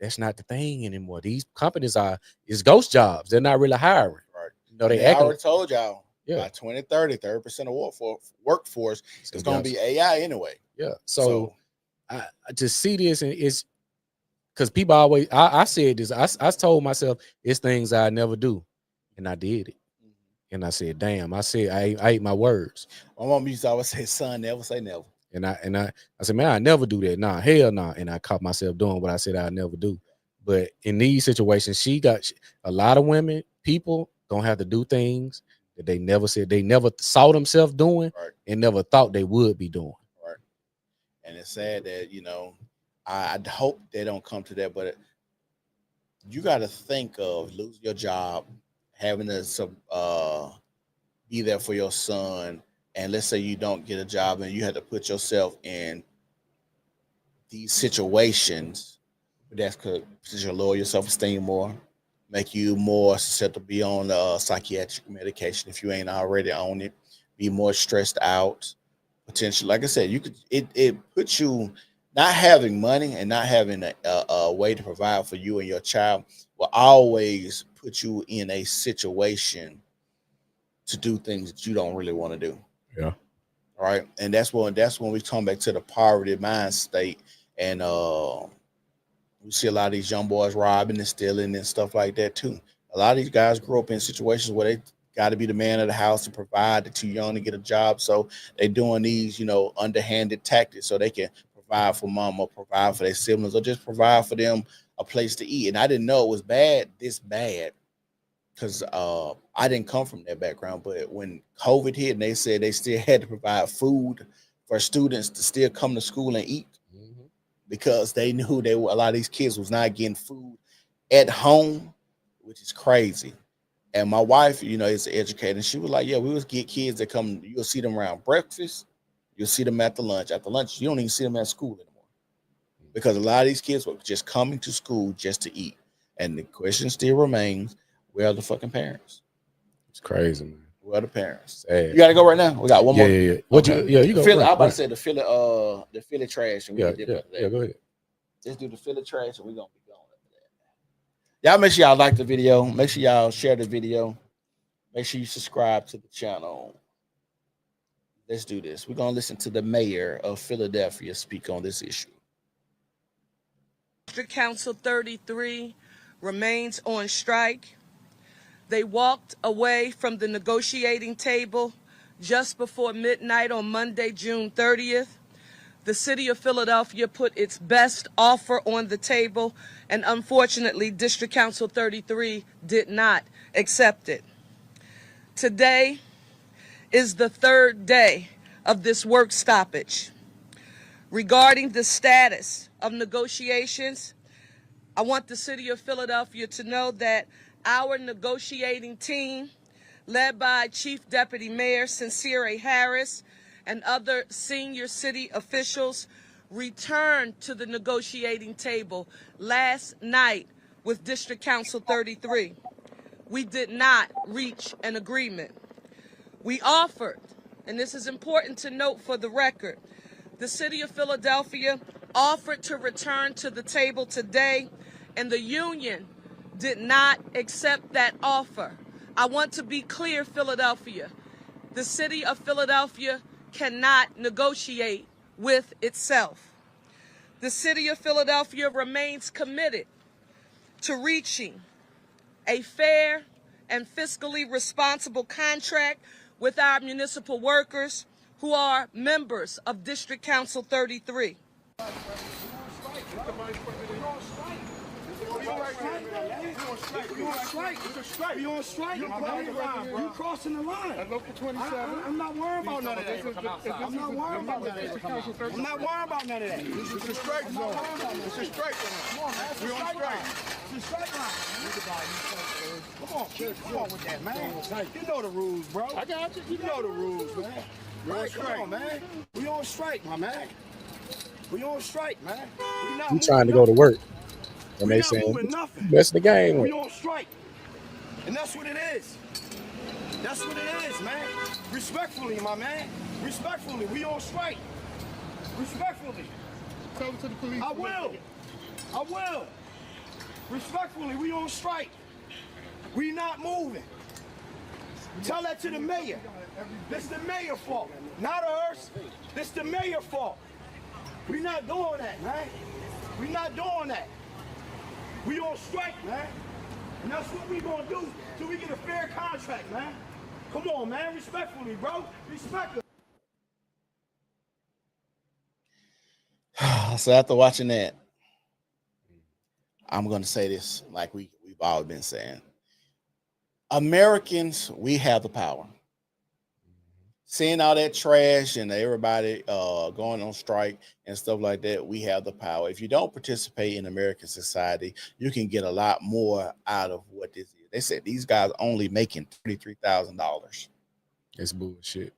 That's not the thing anymore. These companies is ghost jobs. They're not really hiring. Right. They I already told y'all, yeah, by 2030, 30% of workforce is going to be AI anyway. Yeah. So I to see this, and it's because people always, I said this, I told myself it's things I never do, and I did it. And I said, damn, I ate my words. My mom used to always say, son, never say never. And I said, man, I never do that. Nah, hell nah. And I caught myself doing what I said I'd never do. But in these situations, she got a lot of women, people gonna have to do things that they never saw themselves doing, right, and never thought they would be doing. Right. And it's sad that, I hope they don't come to that, but you got to think of losing your job, having to be there for your son. And let's say you don't get a job and you have to put yourself in these situations. That's could lower your self-esteem more, make you more susceptible to be on psychiatric medication if you ain't already on it, be more stressed out. Potentially, like I said, it puts you not having money and not having a way to provide for you and your child will always put you in a situation to do things that you don't really want to do. Yeah. Right. And that's when we come back to the poverty mind state. And we see a lot of these young boys robbing and stealing and stuff like that too. A lot of these guys grew up in situations where they got to be the man of the house to provide. They're too young to get a job. So they're doing these, underhanded tactics so they can provide for mom or provide for their siblings or just provide for them a place to eat. And I didn't know it was this bad. Because I didn't come from that background, but when COVID hit and they said they still had to provide food for students to still come to school and eat, because they knew a lot of these kids was not getting food at home, which is crazy. And my wife, is an educator, and she was like, yeah, we would get kids that come, you'll see them around breakfast, you'll see them at the lunch. At the lunch, you don't even see them at school anymore. Because a lot of these kids were just coming to school just to eat. And the question still remains, where are the fucking parents? It's crazy, man. Where are the parents? Sad. You got to go right now. We got one more. Yeah. What okay. you go. I'm about to say the Philly trash. And go ahead. Let's do the Philly trash, and we're gonna be going after that. Y'all make sure y'all like the video. Make sure y'all share the video. Make sure you subscribe to the channel. Let's do this. We're gonna listen to the mayor of Philadelphia speak on this issue. District Council 33 remains on strike. They walked away from the negotiating table just before midnight on Monday, June 30th. The city of Philadelphia put its best offer on the table, and unfortunately, District Council 33 did not accept it. Today is the third day of this work stoppage. Regarding the status of negotiations, I want the city of Philadelphia to know that our negotiating team, led by Chief Deputy Mayor Sincere Harris and other senior city officials, returned to the negotiating table last night with District Council 33. We did not reach an agreement. We offered, and this is important to note for the record, the city of Philadelphia offered to return to the table today, and the union did not accept that offer. I want to be clear, Philadelphia. The city of Philadelphia cannot negotiate with itself. The city of Philadelphia remains committed to reaching a fair and fiscally responsible contract with our municipal workers who are members of District Council 33. We on strike. You crossing the line. I'm not worried about none of that. I'm not worried about none of that. I'm not worried about none of that. This is the strike zone. It's a strike zone. We on strike. It's a strike line. Come on with that, man. You know the rules, bro. I got you. You know the rules, man. Right, come on, man. We on strike, my man. We on strike, man. You trying to go to work. And they saying, that's the game. We on strike. And that's what it is. That's what it is, man. Respectfully, my man. Respectfully, we on strike. Respectfully. Tell it to the police. I will. Respectfully, we on strike. We not moving. Tell that to the mayor. This the mayor's fault, not ours. This the mayor's fault. We not doing that, man. We not doing that. We on strike, man. And that's what we gonna do till we get a fair contract, man. Come on, man. Respectfully, bro. Respect us. So after watching that, I'm gonna say this like we've always been saying. Americans, we have the power. Seeing all that trash and everybody going on strike and stuff like that, we have the power. If you don't participate in American society, you can get a lot more out of what this is. They said these guys only making $33,000. It's bullshit.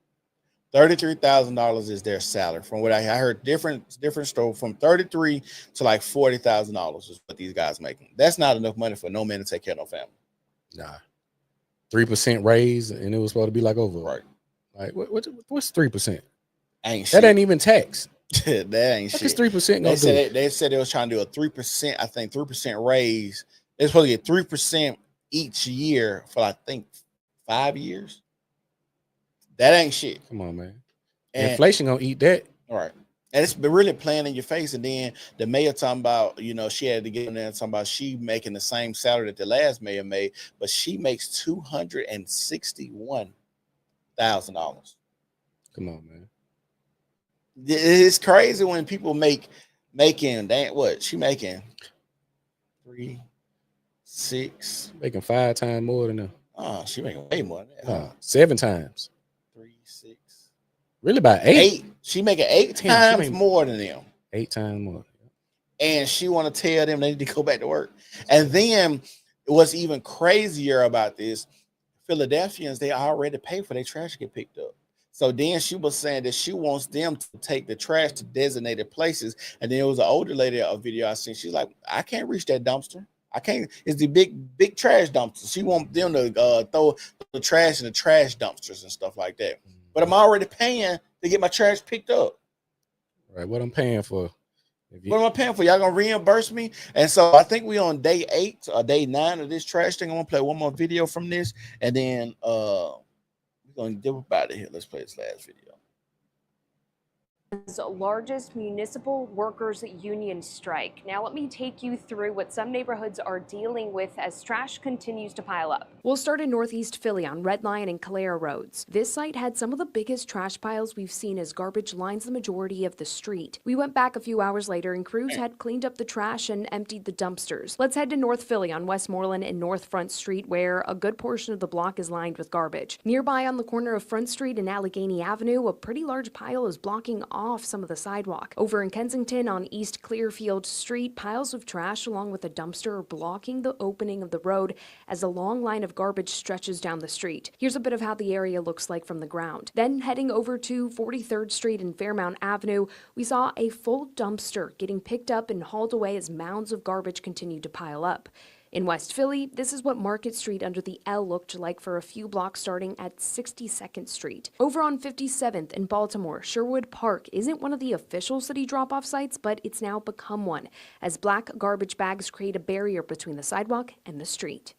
$33,000 is their salary. From what I heard, different story from $33,000 to like $40,000 is what these guys making. That's not enough money for no man to take care of no family. Nah, 3% raise, and it was supposed to be like over. Right. Like what's 3%? Ain't that shit. Ain't even tax. That ain't shit. Is 3%? They said they was trying to do a 3%. I think 3% raise. They're supposed to get 3% each year for I think 5 years. That ain't shit. Come on, man. And inflation gonna eat that. All right. And it's been really playing in your face. And then the mayor talking about, she had to get in there and talking about she making the same salary that the last mayor made, but she makes $261,000. Come on, man. It's crazy when people making what she making 3, 6, making 5 times more than them. Oh, she making way more than that. 7 times. 3, 6. Really about 8. She making 8 times more than them. 8 times more. And she want to tell them they need to go back to work. And then what's even crazier about this, Philadelphians, they already pay for their trash to get picked up. So then she was saying that she wants them to take the trash to designated places. And then there was an older lady, a video I seen. She's like, I can't reach that dumpster. I can't. It's the big trash dumpster. She wants them to throw the trash in the trash dumpsters and stuff like that. But I'm already paying to get my trash picked up. Right. What I'm paying for. What am I paying for? Y'all gonna reimburse me? And so I think we on day 8 or day 9 of this trash thing. I'm gonna play one more video from this, and then we're gonna dip about it here. Let's play this last video. Largest municipal workers union strike. Now let me take you through what some neighborhoods are dealing with as trash continues to pile up. We'll start in Northeast Philly on Red Lion and Calera roads. This site had some of the biggest trash piles we've seen as garbage lines the majority of the street. We went back a few hours later and crews had cleaned up the trash and emptied the dumpsters. Let's head to North Philly on Westmoreland and North Front Street, where a good portion of the block is lined with garbage. Nearby on the corner of Front Street and Allegheny Avenue, a pretty large pile is blocking all off some of the sidewalk. Over in Kensington on East Clearfield Street, piles of trash along with a dumpster are blocking the opening of the road as a long line of garbage stretches down the street. Here's a bit of how the area looks like from the ground. Then heading over to 43rd Street and Fairmount Avenue, we saw a full dumpster getting picked up and hauled away as mounds of garbage continued to pile up. In West Philly, this is what Market Street under the L looked like for a few blocks starting at 62nd Street. Over on 57th in Baltimore, Sherwood Park isn't one of the official city drop-off sites, but it's now become one, as black garbage bags create a barrier between the sidewalk and the street.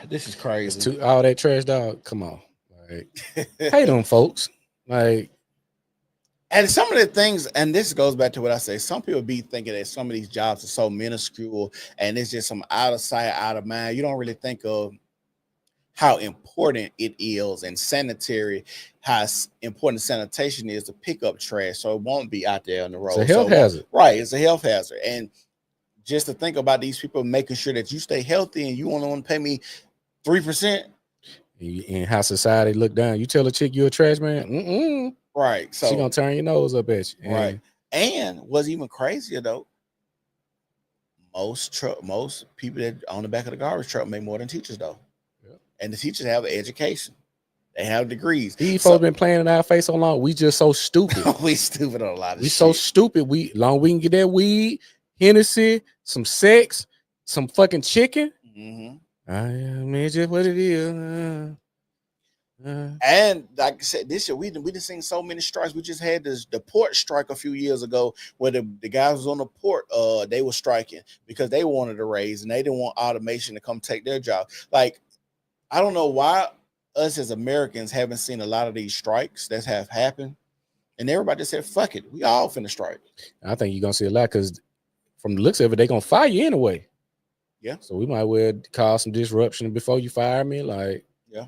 This is crazy. All that trash, dog. Come on. Like, hate them folks. Like, and some of the things, and this goes back to what I say, some people be thinking that some of these jobs are so minuscule and it's just some out of sight, out of mind. You don't really think of how important it is and sanitary, how important sanitation is to pick up trash so it won't be out there on the road. It's a health hazard. Right, it's a health hazard. And just to think about these people making sure that you stay healthy and you only want to pay me 3%. In how society look down, you tell a chick you a trash man, right? So she gonna turn your nose up at you, right? And what's even crazier though, most people that on the back of the garbage truck make more than teachers though, and the teachers have an education, they have degrees. These folks been playing in our face so long. We just so stupid. We stupid on a lot of shit. We so stupid. We can get that weed, Hennessy, some sex, some fucking chicken. I mean, it's just what it is. And like I said, this year we just seen so many strikes. We just had the port strike a few years ago where the guys was on the port, they were striking because they wanted a raise and they didn't want automation to come take their job. Like, I don't know why us as Americans haven't seen a lot of these strikes that have happened. And everybody just said, fuck it, we all finna strike. I think you're gonna see a lot because from the looks of it, they're gonna fire you anyway. Yeah. So we might well cause some disruption before you fire me. Like, yeah,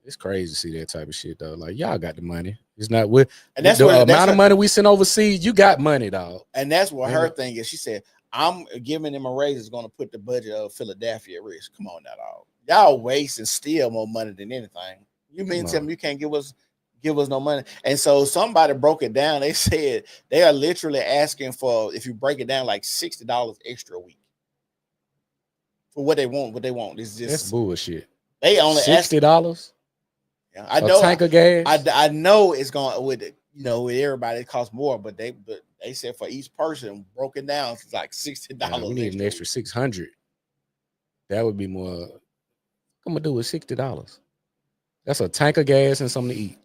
it's crazy to see that type of shit though. Like, y'all got the money. It's not with and that's the what, amount of money we send overseas. You got money, dog. And that's what her thing is. She said, "I'm giving them a raise is going to put the budget of Philadelphia at risk." Come on, now, dog. Y'all waste and steal more money than anything. You mean tell me you can't give us no money? And so somebody broke it down. They said they are literally asking for, if you break it down, like $60 extra a week. For what they want, is just that's bullshit. They only $60. Yeah, I know. A tank of gas. I know it's going with it. You know, with everybody it costs more, but they said for each person broken down, it's like $60. Yeah, we need an extra $600. That would be more. What I'm gonna do with $60. That's a tank of gas and something to eat.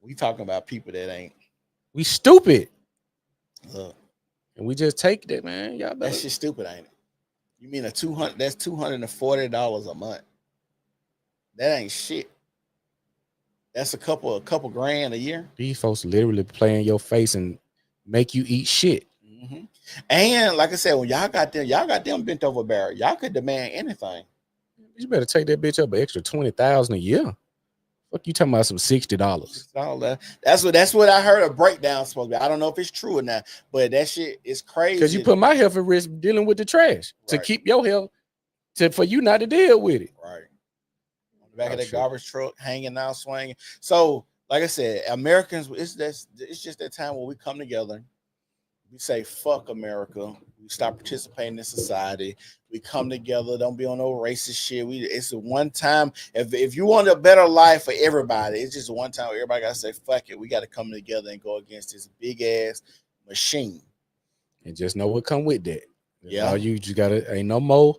We talking about people that ain't. We stupid. Look, and we just take that, man. Y'all better. That shit stupid, ain't it? You mean that's $240 a month. That ain't shit. That's a couple grand a year. These folks literally play in your face and make you eat shit. Mm-hmm. And like I said, when y'all got them bent over barrel, y'all could demand anything. You better take that bitch up an extra $20,000 a year. Fuck you talking about some $60? That's what I heard a breakdown supposed to be. I don't know if it's true or not, but that shit is crazy. Because you put my health at risk dealing with the trash to keep your health for you not to deal with it. Right. On the back of that garbage truck, hanging out, swinging. So, like I said, Americans, it's just that time where we come together. We say, fuck America. We stop participating in society. We come together. Don't be on no racist shit. It's a one time. If you want a better life for everybody, it's just one time where everybody got to say, fuck it. We got to come together and go against this big ass machine. And just know what come with that. Yeah. You gotta ain't no more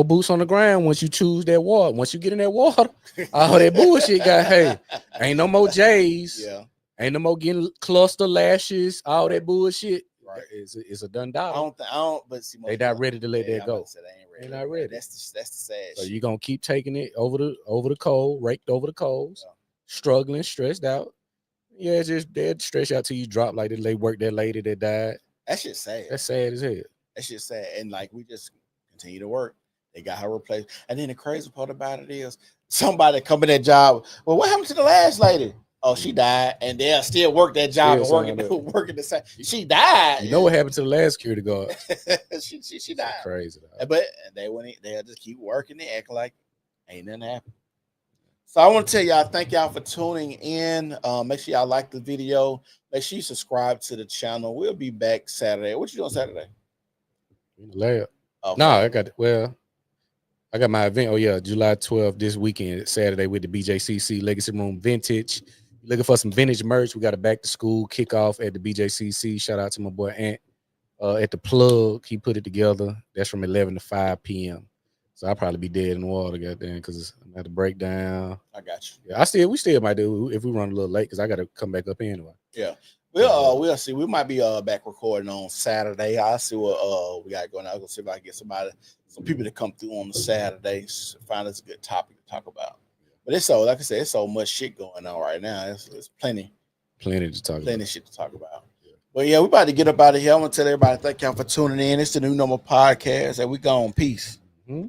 boots on the ground once you choose that water. Once you get in that water, all that bullshit ain't no more J's. Yeah. Ain't no more getting cluster lashes, all that bullshit. Right. It's a done dollar. I don't, but see, they not ready to let that go. They not ready. That's the sad So shit. you're gonna keep taking it over the coal, raked over the coals, struggling, stressed out. Yeah, it's just dead, stretch out till you drop like they worked that lady that died. That shit's sad. That's sad as hell. That shit's sad. And like we just continue to work. They got her replaced. And then the crazy part about it is somebody come in that job. Well, what happened to the last lady? Oh, she died, and they'll still work that job and working the same. She died. You know what happened to the last security guard? she died. Crazy. But they'll just keep working and act like ain't nothing happened. So I want to tell y'all, thank y'all for tuning in. Make sure y'all like the video. Make sure you subscribe to the channel. We'll be back Saturday. What you doing Saturday? Lab. Okay. No, I got my event. Oh yeah, July 12th this weekend, Saturday with the BJCC Legacy Room Vintage. Looking for some vintage merch. We got a back to school kickoff at the BJCC. Shout out to my boy Ant at the plug. He put it together. That's from 11 to 5 p.m. So I'll probably be dead in the water, goddamn, because I'm at the breakdown. I got you. Yeah, we still might do if we run a little late because I got to come back up anyway. Yeah. We'll see. We might be back recording on Saturday. I'll see what we got going on. I'm gonna see if I can get some people to come through on the Saturdays. Find us a good topic to talk about. But it's so, like I said, it's so much shit going on right now. It's plenty to talk about. Plenty shit to talk about. But yeah, we about to get up out of here. I want to tell everybody thank y'all for tuning in. It's the New Normal Podcast, and we gone. Peace. Mm-hmm.